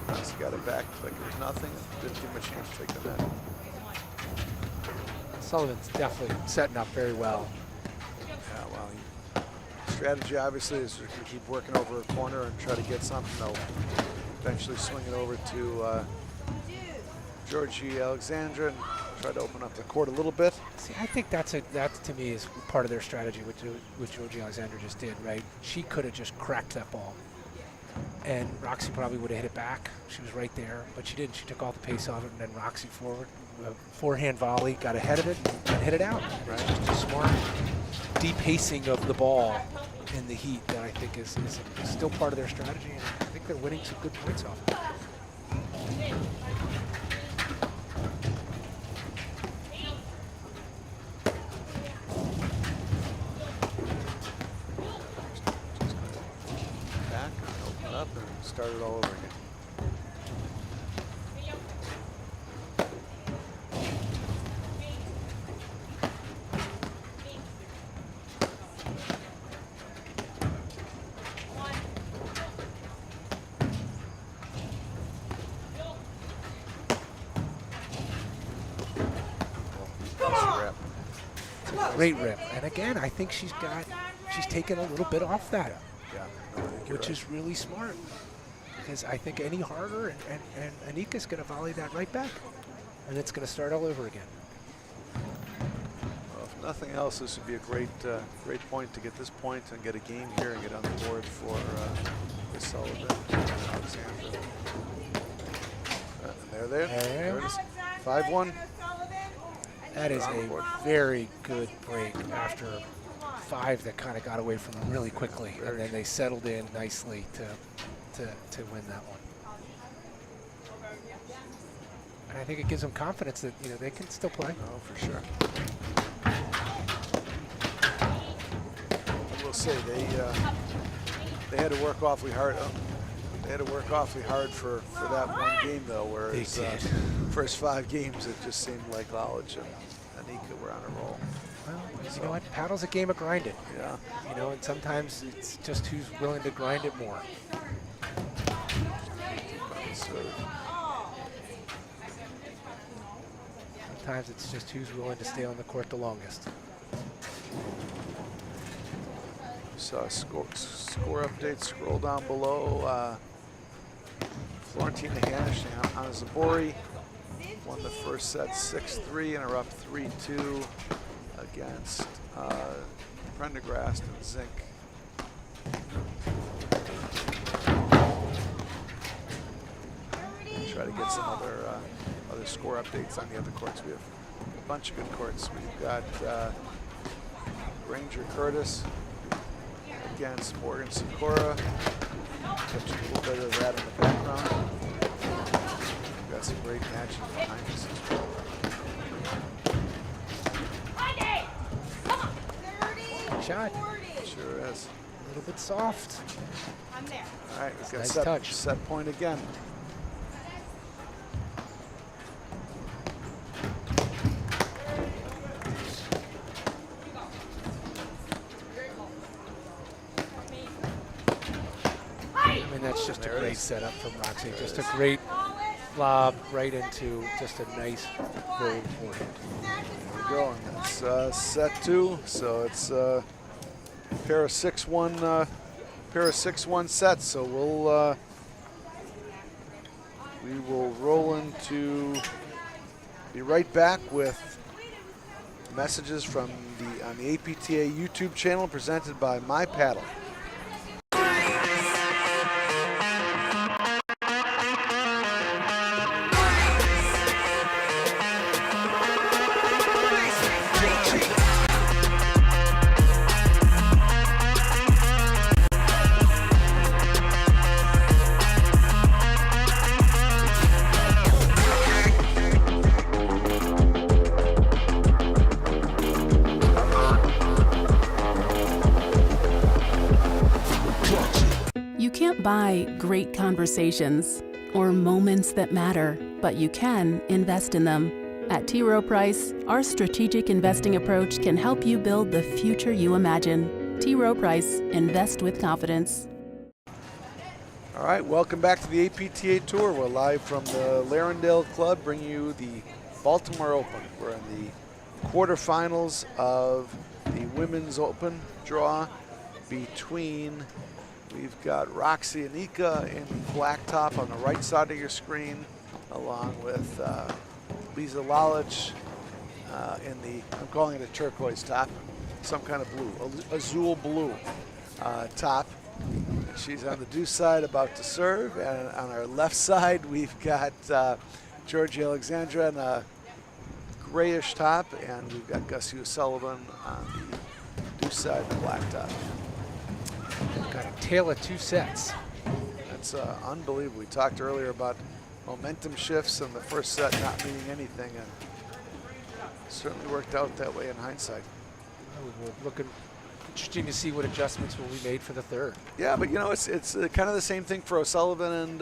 Roxy got it back like it was nothing. Didn't give him a chance to take the net. Sullivan's definitely setting up very well. Yeah, well, strategy obviously is to keep working over a corner and try to get something. They'll eventually swing it over to Georgie Alexandre and try to open up the court a little bit. See, I think that to me is part of their strategy, what Georgie Alexandre just did, right? She could have just cracked that ball, and Roxy probably would have hit it back. She was right there, but she didn't. She took all the pace off it, and then Roxy forward, forehand volley, got ahead of it, and hit it out. Right? Just a smart de-pacing of the ball in the heat that I think is still part of their strategy, and I think they're winning some good points off of it. Back, open up, and start it all over again. Great rip, and again, I think she's taken a little bit off that, which is really smart, because I think any harder and Enica's going to volley that right back, and it's going to start all over again. Well, if nothing else, this would be a great point to get this point and get a game here and get on the board for Sullivan and Alexandre. And there it is, 5-1. That is a very good break after 5 that kind of got away from them really quickly, and then they settled in nicely to win that one. And I think it gives them confidence that they can still play. Oh, for sure. I will say they had to work awfully hard. They had to work awfully hard for that one game, though, whereas first 5 games, it just seemed like Lalic and Enica were on a roll. Well, you know what? Paddle's a game of grinding. Yeah. You know, and sometimes it's just who's willing to grind it more. Sometimes it's just who's willing to stay on the court the longest. So score update, scroll down below. Florentina Hanish on Zabori won the first set 6-3 and are up 3-2 against Prendergast and Zink. Try to get some other score updates on the other courts. We have a bunch of good courts. We've got Ranger Curtis against Morgan Sikora. Catch a little bit of that in the background. We've got some great matches behind us as well. Shot. Sure is. A little bit soft. All right, we've got Nice touch. set point again. I mean, that's just a great setup from Roxy. Just a great lob right into just a nice roll forehand. There we go, and that's set 2. So it's a pair of 6-1 sets. So we will roll into. Be right back with messages from on the APTA YouTube channel presented by My Paddle. You can't buy great conversations or moments that matter, but you can invest in them. At T. Rowe Price, our strategic investing approach can help you build the future you imagine. T. Rowe Price, invest with confidence. All right, welcome back to the APTA Tour. We're live from the Larendale Club, bringing you the Baltimore Open. We're in the quarterfinals of the Women's Open draw between, we've got Roxy and Enica in the black top on the right side of your screen, along with Lisa Lalic in the, I'm calling it a turquoise top, some kind of blue, azul blue top. She's on the deuce side about to serve, and on our left side we've got Georgie Alexandre in a grayish top, and we've got Gussie O'Sullivan on the deuce side of the black top. Got a tale of 2 sets. That's unbelievable. We talked earlier about momentum shifts and the first set not meaning anything, and it certainly worked out that way in hindsight. We're looking interesting to see what adjustments will be made for the third. Yeah, but you know, it's kind of the same thing for O'Sullivan and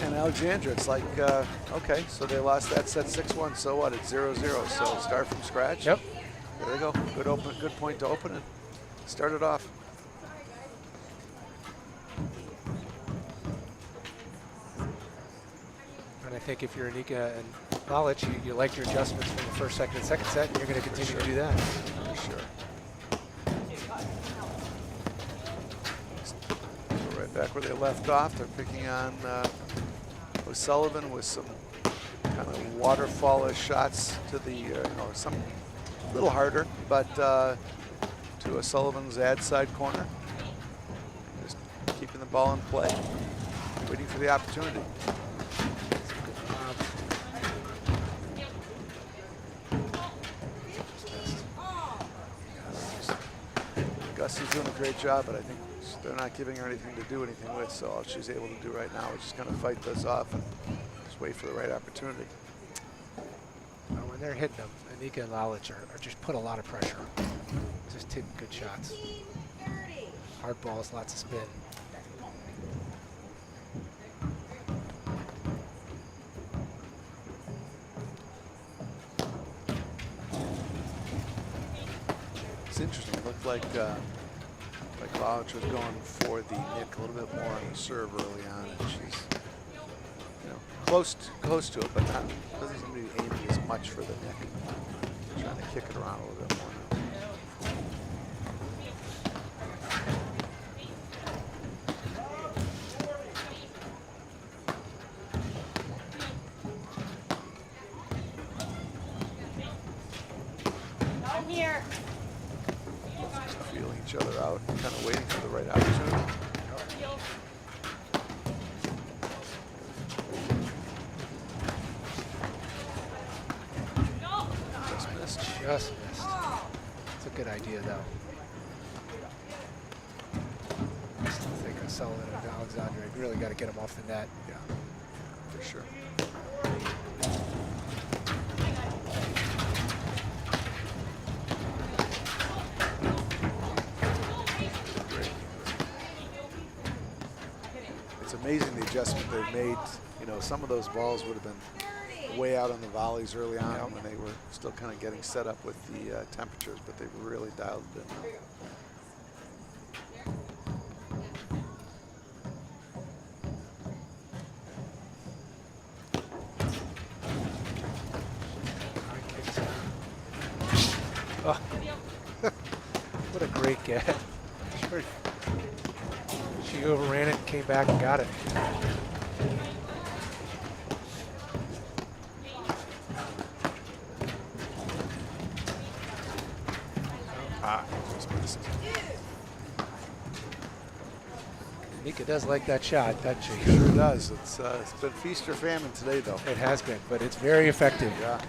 Alexandra. It's like, okay, so they lost that set 6-1, so what? It's 0-0, so start from scratch. Yep. There they go. Good point to open it. Start it off. And I think if you're Enica and Lalic, you like your adjustments from the first, second, and second set, and you're going to continue to do that. For sure. So right back where they left off, they're picking on O'Sullivan with some kind of waterfallish shots to the, some a little harder, but to O'Sullivan's ad side corner. Just keeping the ball in play, waiting for the opportunity. Gussie's doing a great job, but I think they're not giving her anything to do anything with, so all she's able to do right now is just kind of fight this off and just wait for the right opportunity. Well, when they're hitting them, Enica and Lalic are just put a lot of pressure. Just hitting good shots. Hard balls, lots of spin. interesting. It looked like Lalic was going for the nick a little bit more on the serve early on, and she's close to it, but doesn't seem to be aiming as much for the nick. Trying to kick it around a little bit more now. Just feeling each other out, kind of waiting for the right opportunity. Just missed. It's a good idea, though. I still think Sullivan and Alexandre really got to get him off the net. Yeah, for sure. It's amazing the adjustment they've made. Some of those balls would have been way out on the volleys early on when they were still kind of getting set up with the temperatures, but they've really dialed it in. Oh. What a great get. She overran it, came back and got it. Enica does like that shot, doesn't she? Sure does. It's been feast or famine today, though. It has been, but it's very effective. Yeah.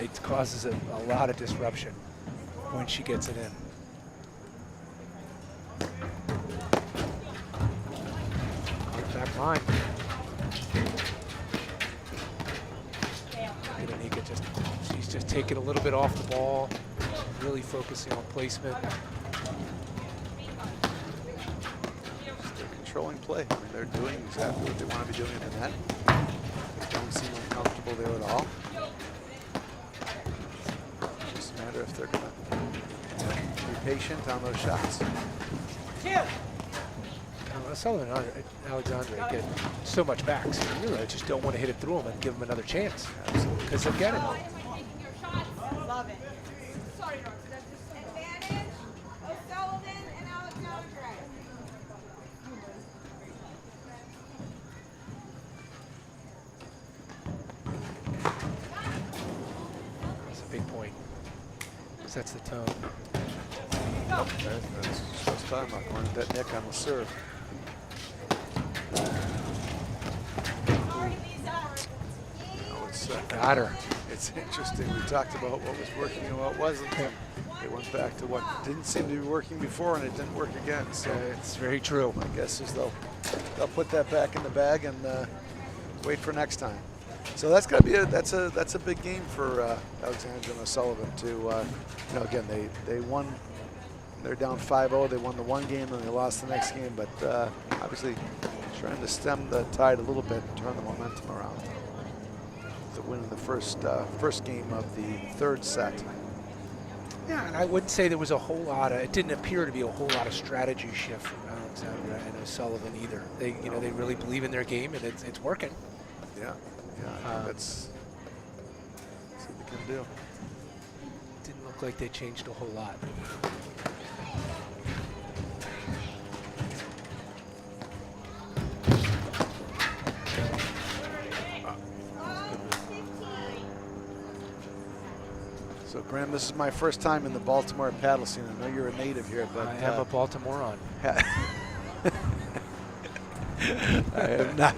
It causes a lot of disruption when she gets it in. Back line. Look at Enica, she's just taking a little bit off the ball, really focusing on placement. Controlling play. I mean, they're doing exactly what they want to be doing in the net. They don't seem uncomfortable there at all. It's just a matter if they're going to be patient on those shots. Sullivan and Alexandre get so much back, so you really just don't want to hit it through them and give them another chance. Absolutely. Because they'll get it. Love it. Advantage, O'Sullivan and Alexandre. That's a big point. Sets the tone. Oh, that's what I was talking about, going at that nick on the serve. Got her. It's interesting. We talked about what was working and what wasn't. It went back to what didn't seem to be working before, and it didn't work again. So It's very true. my guess is they'll put that back in the bag and wait for next time. So that's got to be that's a big game for Alexandre and O'Sullivan to again they won. They're down 5-0. They won the one game and they lost the next game, but obviously trying to stem the tide a little bit and turn the momentum around. To win in the first game of the third set. Yeah, and I wouldn't say there was a whole lot of. It didn't appear to be a whole lot of strategy shift from Alexandre and O'Sullivan either. They they really believe in their game and it's working. Yeah, I think that's what they can do. Didn't look like they changed a whole lot. So, Graham, this is my first time in the Baltimore paddle scene. I know you're a native here, but I am a Baltimorean. I have not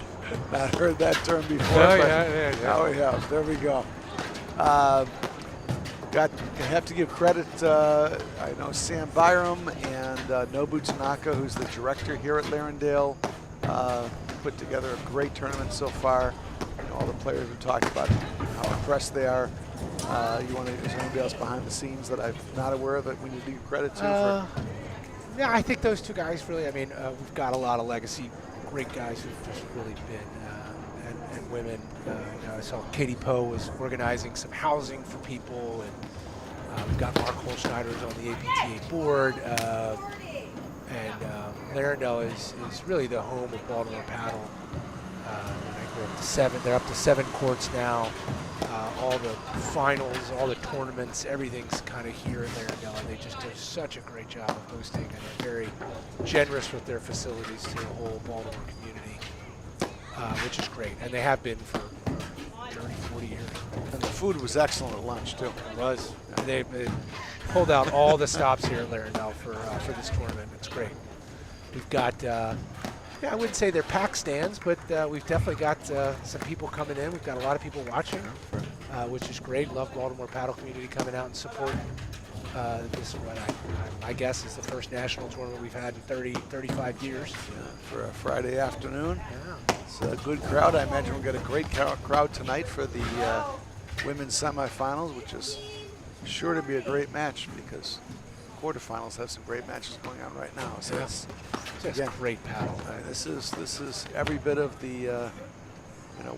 heard that term before. Oh, but yeah. now we have. There we go. Have to give credit. I know Sam Byram and Nobu Tanaka, who's the director here at Larendale, put together a great tournament so far. All the players have talked about how impressed they are. Is there anybody else behind the scenes that I'm not aware of that we need to give credit to? Yeah, I think those two guys really. I mean, we've got a lot of legacy, great guys who've just really been, and women. I saw Katie Poe was organizing some housing for people, and We've got Mark Holschneider's on the APTA board, and Larendale is really the home of Baltimore paddle. They're up to 7. They're up to 7 courts now. All the finals, all the tournaments, everything's kind of here in Larendale, and they just do such a great job of hosting, and they're very generous with their facilities to the whole Baltimore community, which is great. And they have been for 30, 40 years. And the food was excellent at lunch, too. It was. They pulled out all the stops here at Larendale for this tournament. It's great. We've got, I wouldn't say they're packed stands, but we've definitely got some people coming in. We've got a lot of people watching, which is great. Love Baltimore paddle community coming out and supporting this. What I guess is the first national tournament we've had in 35 years. For a Friday afternoon. Yeah. It's a good crowd. I imagine we'll get a great crowd tonight for the women's semifinals, which is sure to be a great match because quarterfinals have some great matches going on right now. So it's again, great paddle. This is every bit of the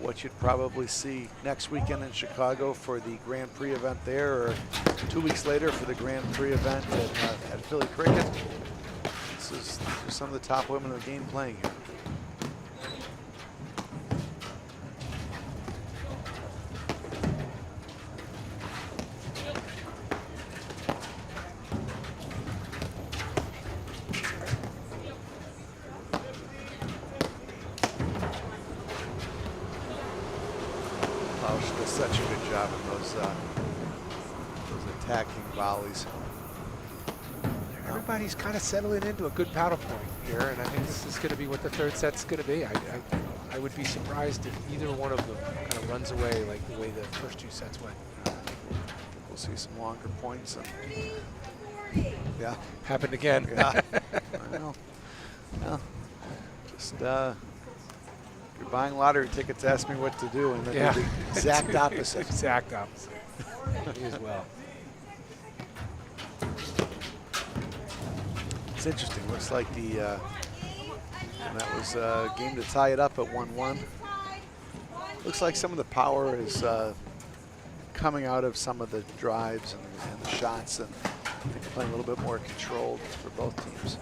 what you'd probably see next weekend in Chicago for the Grand Prix event there, or 2 weeks later for the Grand Prix event at Philly Cricket. These are some of the top women of the game playing here. Does such a good job in those attacking volleys. Everybody's kind of settling into a good paddle point here, and I think this is going to be what the third set's going to be. I would be surprised if either one of them kind of runs away like the way the first 2 sets went. We'll see some longer points. And yeah, happened again. Yeah, well, just you're buying lottery tickets, ask me what to do, and then do the exact opposite. Exact opposite. Me as well. It's interesting. Looks like and that was a game to tie it up at 1-1. Looks like some of the power is coming out of some of the drives and the shots, and I think playing a little bit more controlled for both teams.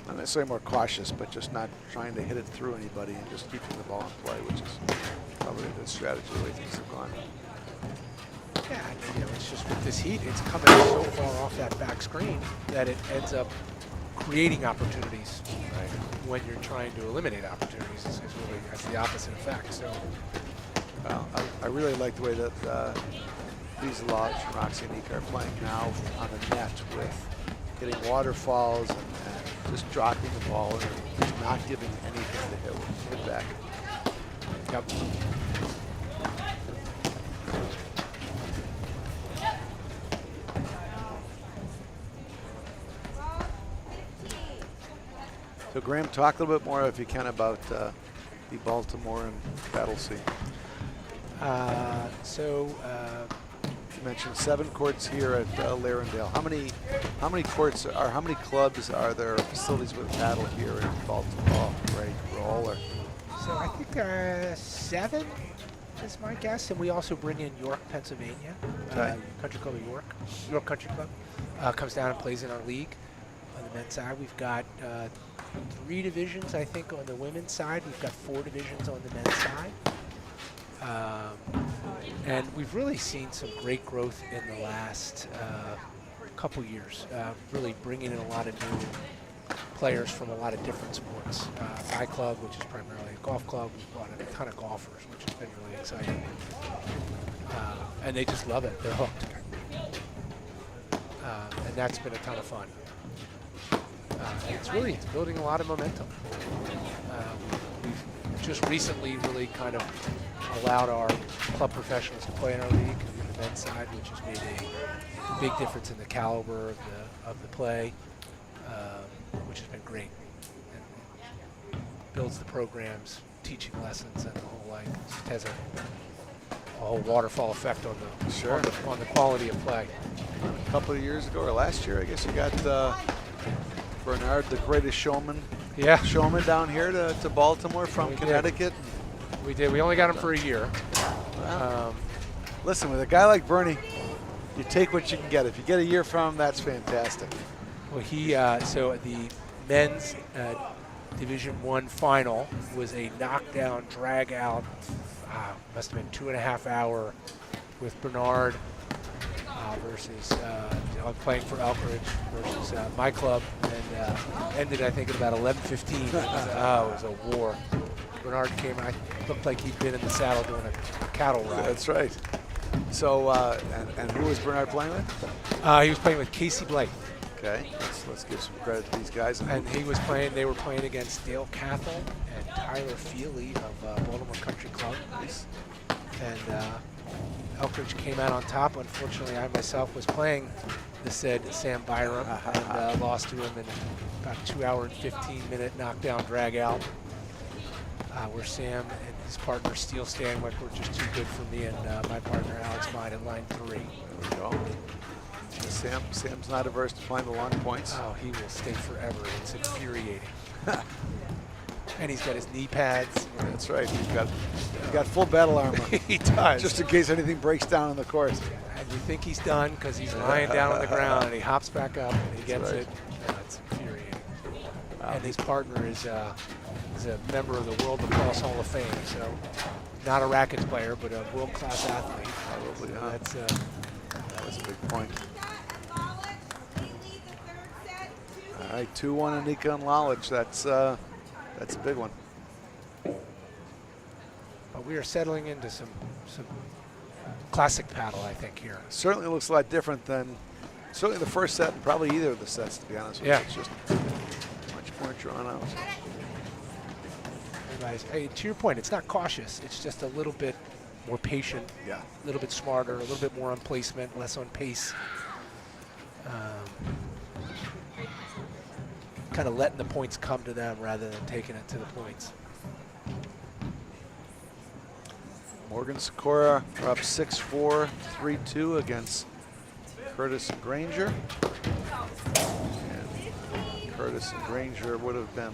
Not necessarily more cautious, but just not trying to hit it through anybody and just keeping the ball in play, which is probably a good strategy the way things have gone. Yeah, it's just with this heat, it's coming so far off that back screen that it ends up creating opportunities. Right. When you're trying to eliminate opportunities, it's really has the opposite effect. So, well, I really like the way that these Lalic and Roxy and Enica are playing now on the net with getting waterfalls and just dropping the ball and just not giving anything to hit back. Yep. So Graham, talk a little bit more if you can about the Baltimore and paddle scene. You mentioned 7 courts here at Larendale. How many courts are? How many clubs are there? Facilities with paddle here in Baltimore? Right, Roller. So I think 7 is my guess, and we also bring in York, Pennsylvania, Country Club of York Country Club, comes down and plays in our league. On the men's side, we've got 3 divisions, I think, on the women's side. We've got 4 divisions on the men's side. And we've really seen some great growth in the last couple years, really bringing in a lot of new players from a lot of different sports. My club, which is primarily a golf club, we've brought in a ton of golfers, which has been really exciting. And they just love it. They're hooked. And that's been a ton of fun. And it's building a lot of momentum. We've just recently really kind of allowed our club professionals to play in our league on the men's side, which has made a big difference in the caliber of the play, which has been great. And builds the programs, teaching lessons, and the whole like. Just has a whole waterfall effect on the quality of play. A couple of years ago, or last year, I guess you got Bernard, the greatest showman. Yeah. Showman down here to Baltimore from Connecticut. We did. We only got him for a year. Listen, with a guy like Bernie, you take what you can get. If you get a year from him, that's fantastic. Well, he so the men's Division I final was a knockdown, drag out. Must have been 2.5 hour with Bernard versus playing for Elkridge versus my club, and ended I think at about 11:15. It was a war. Bernard came. I looked like he'd been in the saddle doing a cattle ride. That's right. So and who was Bernard playing with? He was playing with Casey Blake. Okay, let's give some credit to these guys. And he was playing. They were playing against Dale Cathell and Tyler Feely of Baltimore Country Club. Nice. And Elkridge came out on top. Unfortunately, I myself was playing the said Sam Byram and lost to him in about 2 hour and 15-minute knockdown drag out, where Sam and his partner Steele Stanwyck were just too good for me and my partner Alex Mine at line 3. There we go. Sam's not averse to playing the long points. Oh, he will stay forever. It's infuriating. And he's got his knee pads. That's right. He's got full battle armor. He does. Just in case anything breaks down on the course. And you think he's done because he's lying down on the ground and he hops back up and he gets it. It's infuriating. And his partner is a member of the World Lacrosse Hall of Fame, so not a rackets player, but a world-class athlete. Probably, So that was a big point. All right, 2-1 Enica and Lalic. That's a big one. But we are settling into some classic paddle, I think, here. Certainly looks a lot different than certainly the first set and probably either of the sets, to be honest with you. It's just much more drawn out. Guys, hey, to your point, it's not cautious. It's just a little bit more patient, Yeah. a little bit smarter, a little bit more on placement, less on pace. Kind of letting the points come to them rather than taking it to the points. Morgan Sikora are up 6-4, 3-2 against Curtis and Granger. And Curtis and Granger would have been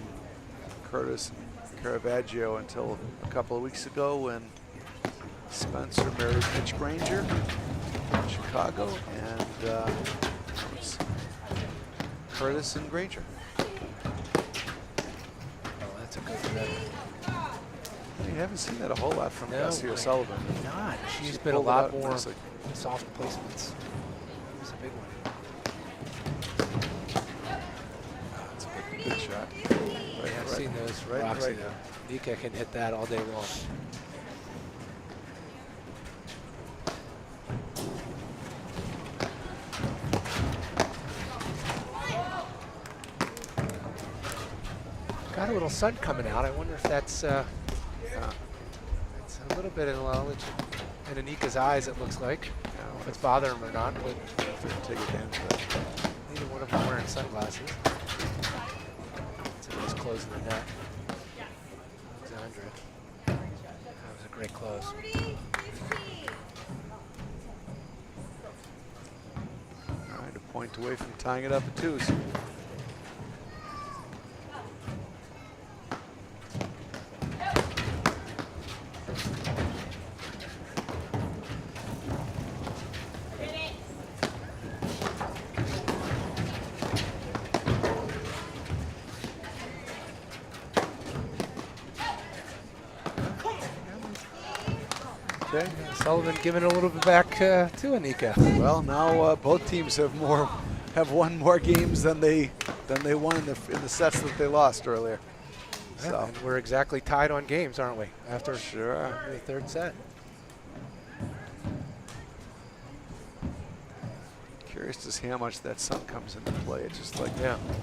Curtis and Caravaggio until a couple of weeks ago when Spencer married Mitch Granger in Chicago, and it's Curtis and Granger. Oh, that's a good bet. You haven't seen that a whole lot from No, Gussie O'Sullivan. Not. She's She been a pulled it lot out more nicely. soft placements. It was a big one. That's a good shot. Right, I've seen those. Right, Roxy, right. though. Enica can hit that all day long. Got a little sun coming out. I wonder if that's it's a little bit in Lalic and Enica's eyes, it looks like. If it's bothering them or not, but Take advantage of that. neither one of them wearing sunglasses. So he's closing the net. Alexandre. That was a great close. All right, a point away from tying it up at 2s. Okay. Sullivan giving a little bit back to Enica. Well, now both teams have won more games than they won in the sets that they lost earlier. Yeah, So and we're exactly tied on games, aren't we? After sure. the third set. Curious to see how much that sun comes into play. It's just like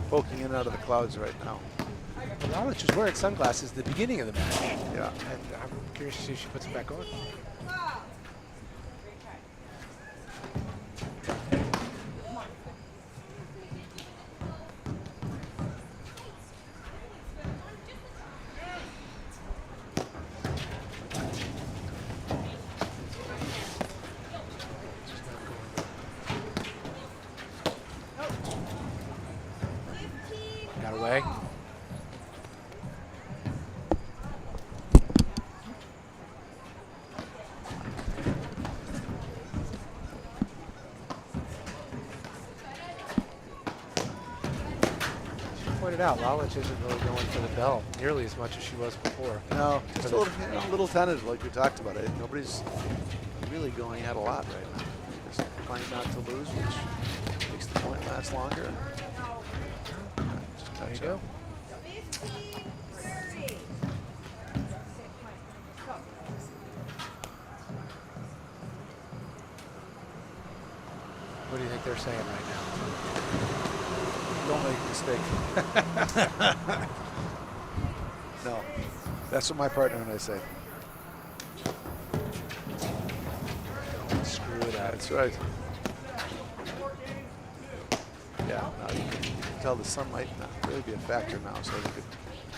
poking in out of the clouds right now. Lalic was wearing sunglasses at the beginning of the match. Yeah. And I'm curious to see if she puts them back on. Got away. pointed out, Lalic isn't really going for the bell nearly as much as she was before. No, just a little, a little tentative, like we talked about. Nobody's really going at a lot right now. Just trying not to lose, which makes the point last longer. There you go. What do you think they're saying right now? Don't make a mistake. No, that's what my partner and I say. Screw it out. That's right. Yeah, no, you can tell the sun might not really be a factor now, so it could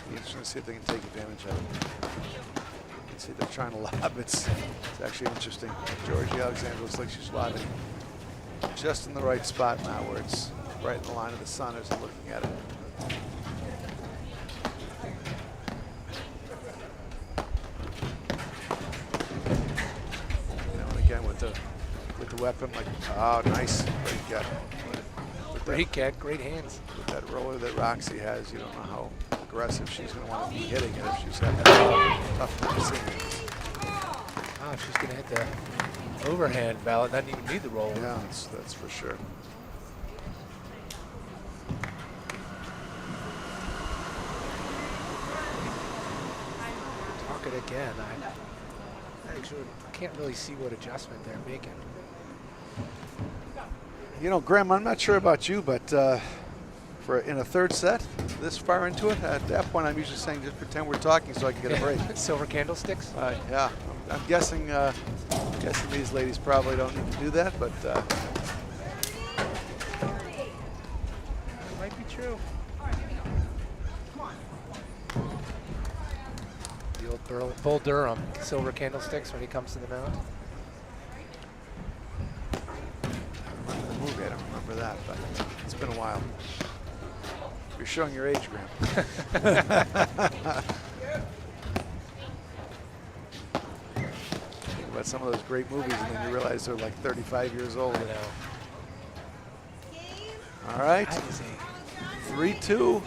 be interesting to see if they can take advantage of it. You can see they're trying to lob. It's actually interesting. Georgie Alexandre looks like she's lobbing just in the right spot now, where it's right in the line of the sun as they're looking at it. You know, and again with the weapon, like, oh, nice break cut. Great cat, great hands. With that roller that Roxy has, you don't know how aggressive she's going to want to be hitting it if she's having a tough time seeing it. Oh, she's going to hit the overhand ballot. Doesn't even need the roll. Yeah, that's for sure. Talk it again. I actually can't really see what adjustment they're making. You know, Graham, I'm not sure about you, but in a third set, this far into it, at that point, I'm usually saying just pretend we're talking so I can get a break. Silver candlesticks? Yeah, I'm guessing these ladies probably don't need to do that, but It might be true. The old Bull Durham, silver candlesticks when he comes to the mound. movie, I don't remember that, but it's been a while. You're showing your age, Graham. Think about some of those great movies, and then you realize they're like 35 years old. I know. All right, That is 3-2.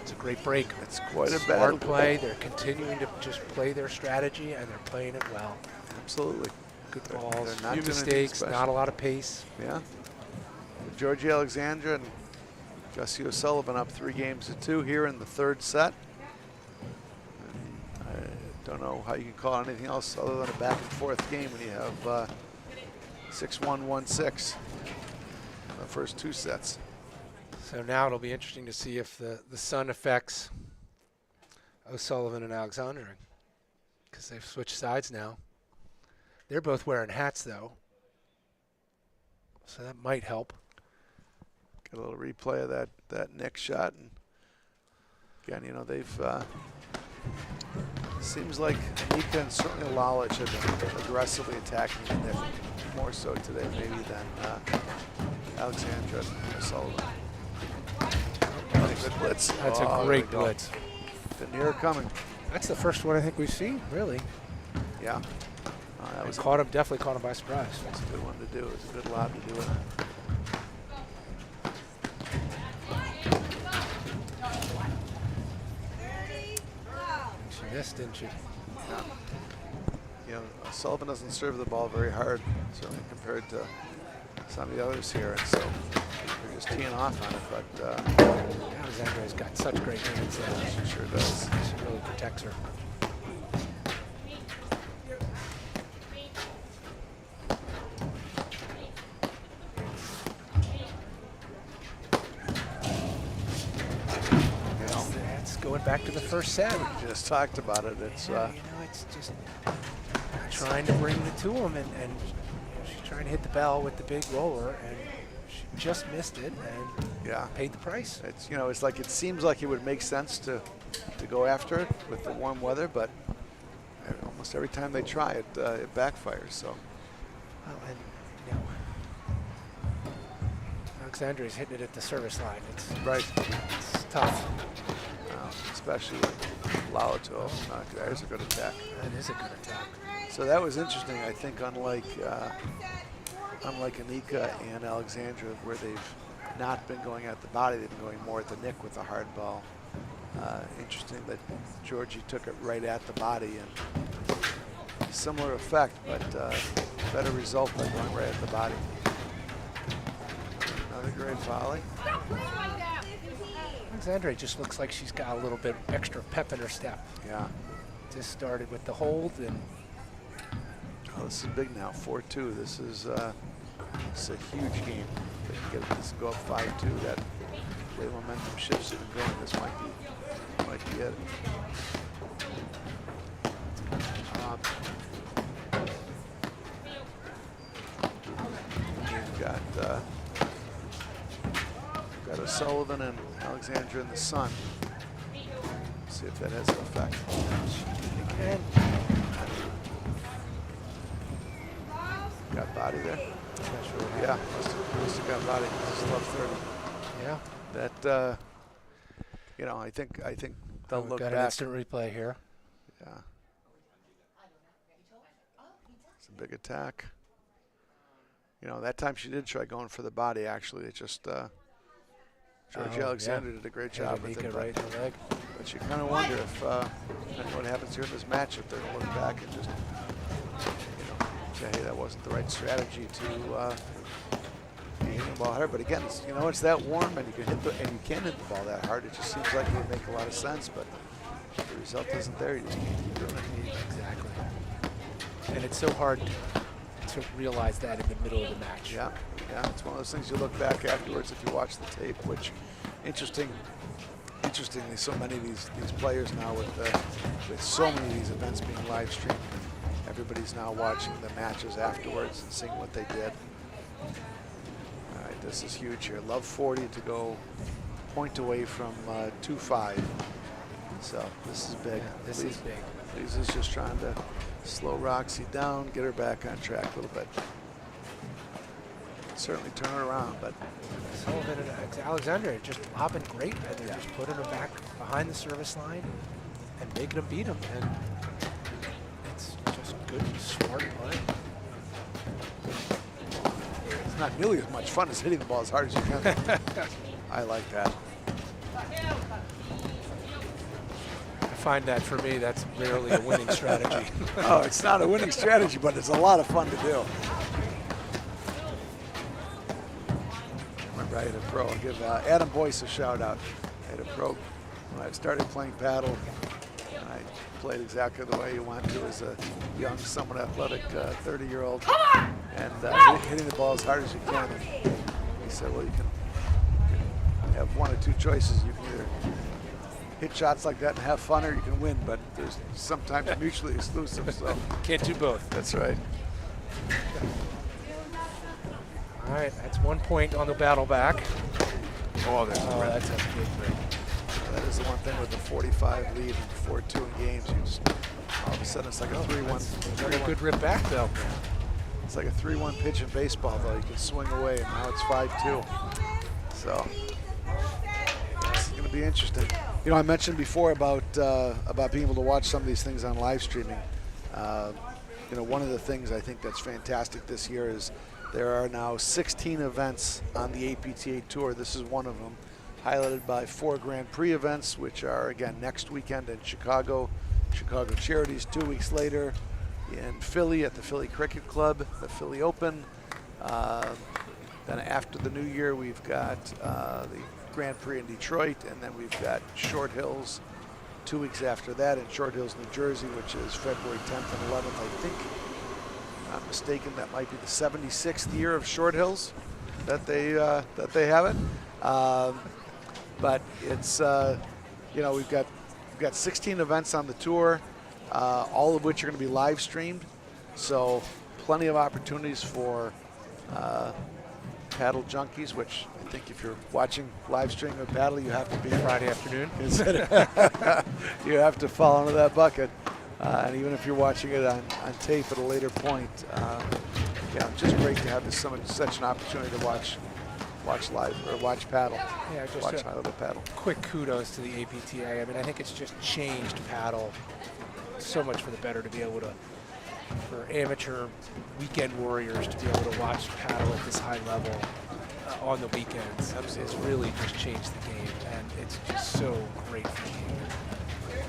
it's a great break. It's quite a Smart battle. play. They're continuing to just play their strategy, and they're playing it well. Absolutely. Good They're- balls, they're not few doing anything mistakes, special. not a lot of pace. Yeah. Georgie Alexandre and Gussie O'Sullivan up 3-2 here in the third set. And I don't know how you can call it anything else other than a back and forth game when you have 6-1, 1-6 in the first two sets. So now it'll be interesting to see if the sun affects O'Sullivan and Alexandre, because they've switched sides now. They're both wearing hats, though, so that might help. Get a little replay of that next shot, and again, you know, they've seems like Enica and certainly Lalic have been aggressively attacking the net, more so today maybe than Alexandre and O'Sullivan. Good blitz. That's a there great we go. blitz. The near coming. That's the first one I think we've seen, really. Yeah. That was Definitely caught him by surprise. That's a good one to do. It was a good lob to do it. She missed, didn't she? Yeah. You know, Sullivan doesn't serve the ball very hard, certainly compared to some of the others here, and so they're just teeing off on it, but Alexandre's got such great hands there. she sure does. She really protects her. That's going back to the first set. We just talked about it. It's Yeah, you know, it's just trying to bring it to him, and you know, she's trying to hit the bell with the big roller, and she just missed it and yeah. paid the price. It's, you know, it's like it seems like it would make sense to go after it with the warm weather, but almost every time they try it, it backfires. So Well, and you know, Alexandre's hitting it at the service line. It's right, it's tough. especially with Lalato. That is a good attack. That is a good attack. So that was interesting. I think unlike Enica and Alexandre, where they've not been going at the body. They've been going more at the nick with the hard ball. Interesting that Georgie took it right at the body, and similar effect, but better result by going right at the body. Another great volley. Alexandre just looks like she's got a little bit extra pep in her step. Yeah. Just started with the hold, and oh, this is big now, 4-2. This is a huge game. They can get this go up 5-2. That way momentum shifts it and going. This might be it. We've got O'Sullivan and Alexandre in the sun. See if that has an effect. again, Got body there. not sure. Yeah, must have got body. This is love 30. Yeah. That you know, I think they'll We've look got an back. instant replay here. Yeah. It's a big attack. You know, that time she did try going for the body. Actually, it just Georgie Alexandre did a great job with it. Right in the leg. But you kind of wonder if depending what happens here in this match, if they're going to look back and just, you know, say, hey, that wasn't the right strategy to be hitting the ball hard. But again, it's, you know, it's that warm, and you can hit the hit the ball that hard. It just seems like it would make a lot of sense, but the result isn't there. You just can't keep doing it. Exactly. And it's so hard to realize that in the middle of the match. Yeah, yeah. It's one of those things you look back afterwards if you watch the tape. Which, interestingly, so many of these players now with so many of these events being live streamed, everybody's now watching the matches afterwards and seeing what they did. All right, this is huge here. Love 40 to go point away from 2-5. So this is big. Yeah, this is big. Lisa's just trying to slow Roxy down, get her back on track a little bit. Certainly turn her around, but Sullivan and Alexandre just lobbing great, and they're just putting them back behind the service line and making them beat them. And it's just good, smart play. it's not nearly as much fun as hitting the ball as hard as you can. I like that. I find that for me, that's rarely a winning strategy. Oh, it's not a winning strategy, but it's a lot of fun to do. Remember, I had a pro. I'll give Adam Boyce a shout out. I had a pro when I started playing paddle, and I played exactly the way you want to as a young, somewhat athletic 30-year-old, and hitting the ball as hard as you can. And he said, well, you can have one or two choices. You can either hit shots like that and have fun, or you can win, but there's sometimes mutually exclusive. So Can't do both. that's right. All right, that's 1 point on the battle back. Oh, there's Oh, that's a big break. that is the one thing with the 45 lead and 4-2 in games. You just all of a sudden it's like a 3-1. Very good rip back, though. It's like a 3-1 pitch in baseball, though. You can swing away, and now it's 5-2. So it's going to be interesting. You know, I mentioned before about being able to watch some of these things on live streaming. You know, one of the things I think that's fantastic this year is there are now 16 events on the APTA Tour. This is one of them, highlighted by 4 Grand Prix events, which are, again, next weekend in Chicago Charities 2 weeks later, in Philly at the Philly Cricket Club, the Philly Open. Then after the new year, we've got the Grand Prix in Detroit, and then we've got Short Hills 2 weeks after that in Short Hills, New Jersey, which is February 10th and 11th, I think. Not mistaken, that might be the 76th year of Short Hills that they have it. But it's you know, we've got 16 events on the tour, all of which are going to be live streamed. So plenty of opportunities for paddle junkies, which I think if you're watching live streaming of paddle, you have to be Friday afternoon. you have to fall into that bucket. And even if you're watching it on tape at a later point, yeah, just great to have such an opportunity to watch live or watch paddle. Yeah, just watch high level paddle. Quick kudos to the APTA. I mean, I think it's just changed paddle so much for the better to be able to, for amateur weekend warriors to be able to watch paddle at this high level on the weekends has really just changed the game, and it's just so great for me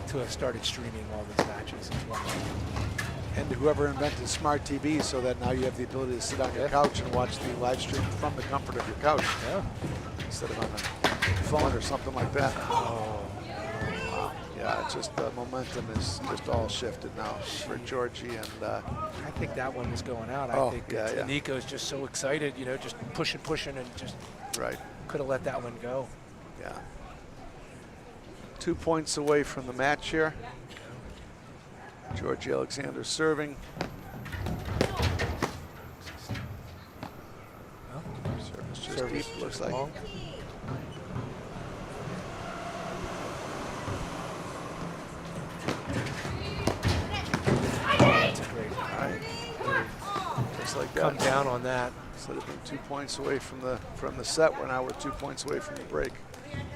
to have started streaming all these matches as well. And to whoever invented smart TV, so that now you have the ability to sit on your couch and watch the live stream from the comfort of your couch. Yeah. Instead of on a phone or something like that. Oh, Wow. Yeah, it's just the momentum is just all shifted now for Georgie. And I think that one was going out. Oh, I think yeah, yeah. Enica's just so excited, you know, just pushing, and just right. could have let that one go. Yeah. 2 points away from the match here. Georgie Alexandre serving. Service just deep, looks like. long. That's a great. All right. Just like Come that. down on that. Instead of being 2 points away from the set, we're 2 points away from the break,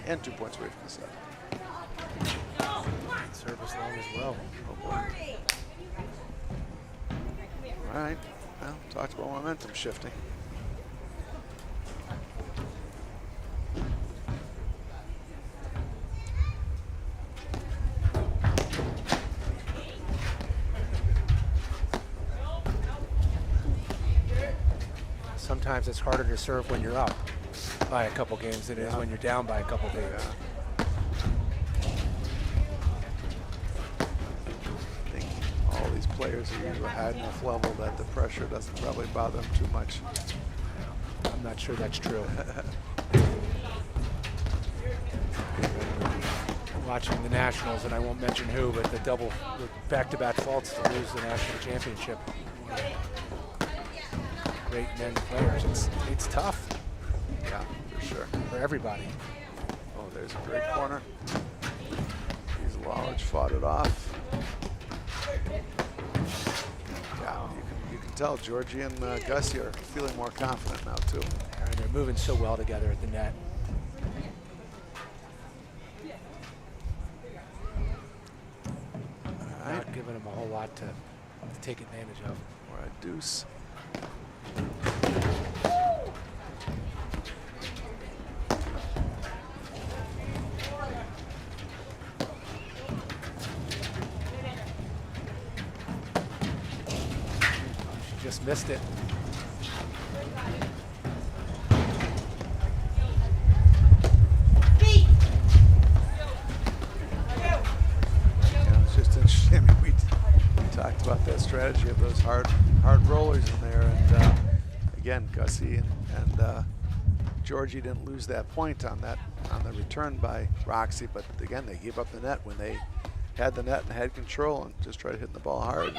and 2 points away from the set. Service long as well. Oh boy. All right. Well, talked about momentum shifting. Sometimes it's harder to serve when you're up by a couple games than it is when you're down by a couple games. I think all these players are at enough level that the pressure doesn't probably bother them too much. I'm not sure that's true. Watching the Nationals, and I won't mention who, but the back-to-back faults to lose the national championship. Great men players. It's tough. Yeah, for sure. For everybody. Oh, there's a great corner. Lalic fought it off. Yeah, you can tell Georgie and Gussie are feeling more confident now too. And they're moving so well together at the net. All right, Not giving them a whole lot to take advantage of. we're at deuce. She just missed it. Yeah, it's just interesting. I mean, we talked about that strategy of those hard rollers in there, and again, Gussie and Georgie didn't lose that point on the return by Roxy, but again, they gave up the net when they had the net and had control and just tried hitting the ball hard.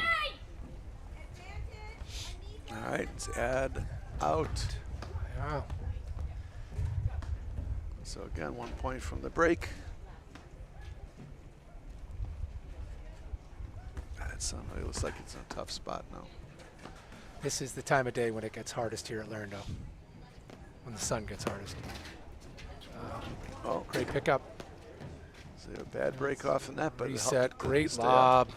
All right, it's add out. Yeah. So again, 1 point from the break. It looks like it's in a tough spot now. This is the time of day when it gets hardest here at Lerndo. When the sun gets hardest. Oh, Great pickup. so a bad break off the net, but Reset. Great stay up. lob.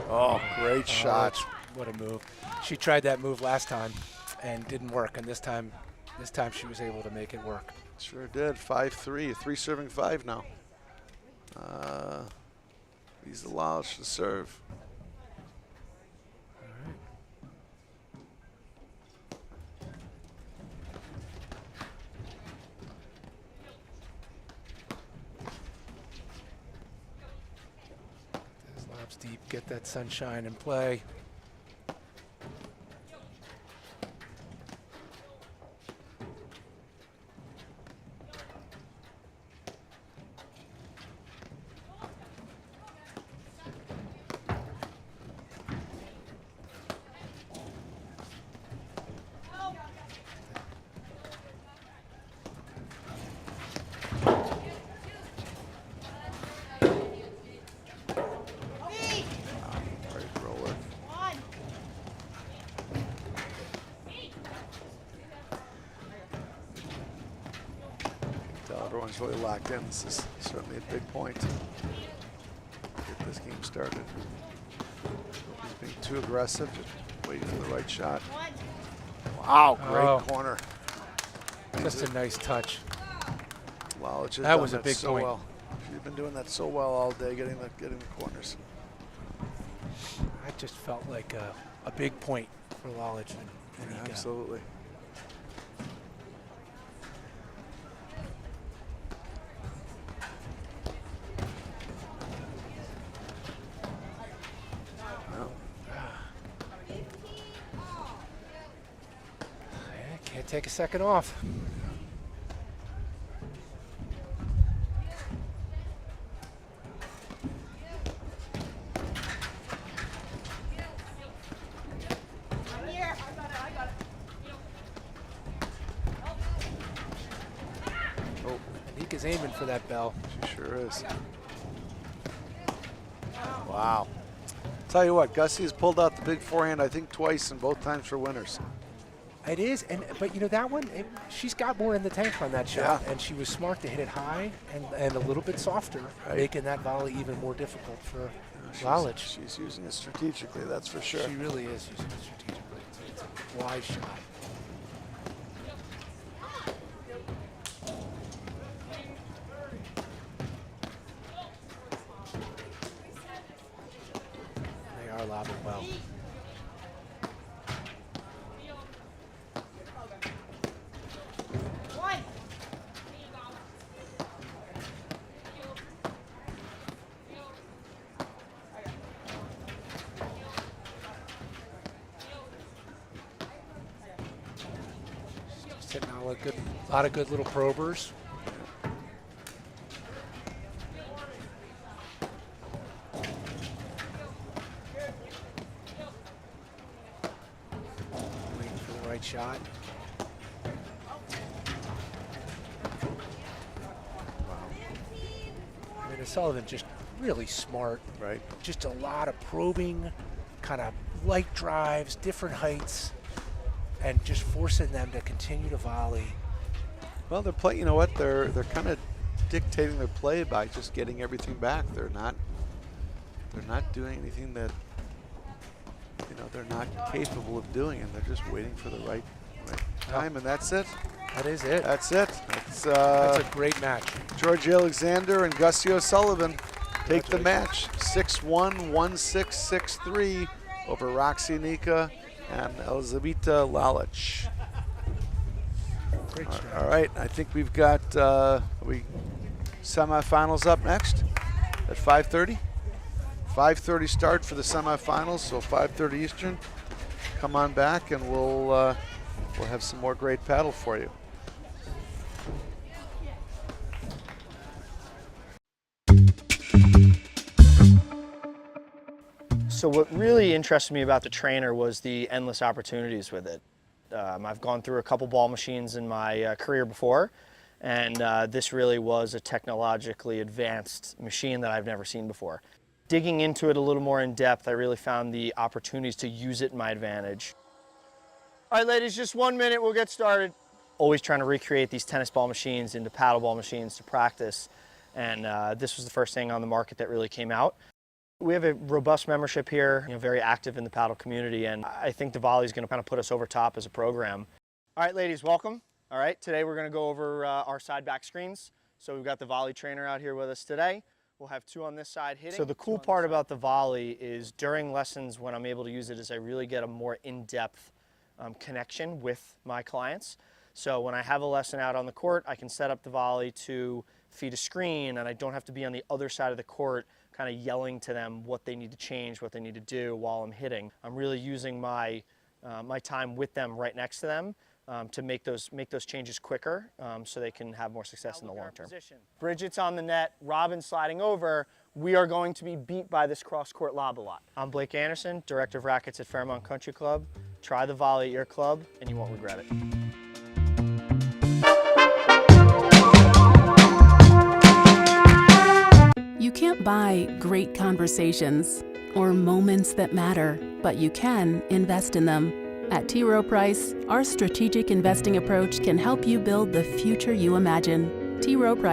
Oh, great shot. What a move. She tried that move last time and didn't work, and this time she was able to make it work. Sure did. 5-3, 3 serving 5 now. He's allowed to serve. His lob's deep. Get that sunshine and play. Great roller. is really locked in. This is certainly a big point to get this game started. He's being too aggressive, just waiting for the right shot. Wow, great Oh. corner. Just a nice touch. Wow, it's just That done was a big so point. well. She's been doing that so well all day, getting the corners. I just felt like a big point for Lalic and Enica. Absolutely. Yeah, can't take a second off. Oh, Enica's aiming for that bell. she sure is. Wow. Tell you what, Gussie has pulled out the big forehand, I think twice, and both times for winners. It is, but you know that one, she's got more in the tank on that shot, Yeah. and she was smart to hit it high and a little bit softer, Right. making that volley even more difficult for She's- Lalic. She's using it strategically, that's for sure. She really is using it strategically. It's a wise shot. They are lobbing well. Just hitting a lot of good little probers. Waiting for the right shot. I mean, Sullivan just really smart. Right. Just a lot of probing, kind of light drives, different heights, and just forcing them to continue to volley. Well, they're playing. You know what? They're kind of dictating their play by just getting everything back. They're not doing anything that they're not capable of doing, and they're just waiting for the right time, and that's it. That is it. That's it. That's a great match. George Alexander and Gussie O'Sullivan take the match 6-1, 1-6, 6-3 over Roxy Enica and Elizaveta Lalic. Great All strategy. right, I think we've got semifinals up next at 5:30. 5:30 start for the semifinals, so 5:30 Eastern. Come on back, and we'll have some more great paddle for you. So what really interested me about the trainer was the endless opportunities with it. I've gone through a couple ball machines in my career before, and this really was a technologically advanced machine that I've never seen before. Digging into it a little more in depth, I really found the opportunities to use it in my advantage. All right, ladies, just 1 minute, we'll get started. Always trying to recreate these tennis ball machines into paddle ball machines to practice, and this was the first thing on the market that really came out. We have a robust membership here, very active in the paddle community, and I think the volley is going to kind of put us over top as a program. All right, ladies, welcome. All right, today we're going to go over our side back screens. So we've got the volley trainer out here with us today. We'll have two on this side hitting. So the cool part about the volley is during lessons when I'm able to use it is I really get a more in-depth connection with my clients. So when I have a lesson out on the court, I can set up the volley to feed a screen, and I don't have to be on the other side of the court kind of yelling to them what they need to change, what they need to do while I'm hitting. I'm really using my my time with them right next to them to make those changes quicker so they can have more success in the long term. Bridget's on the net, Robin's sliding over. We are going to be beat by this cross-court lob a lot. I'm Blake Anderson, Director of Rackets at Fairmont Country Club. Try the volley at your club and you won't regret it. You can't buy great conversations or moments that matter, but you can invest in them. At T. Rowe Price, our strategic investing approach can help you build the future you imagine. T. Rowe Price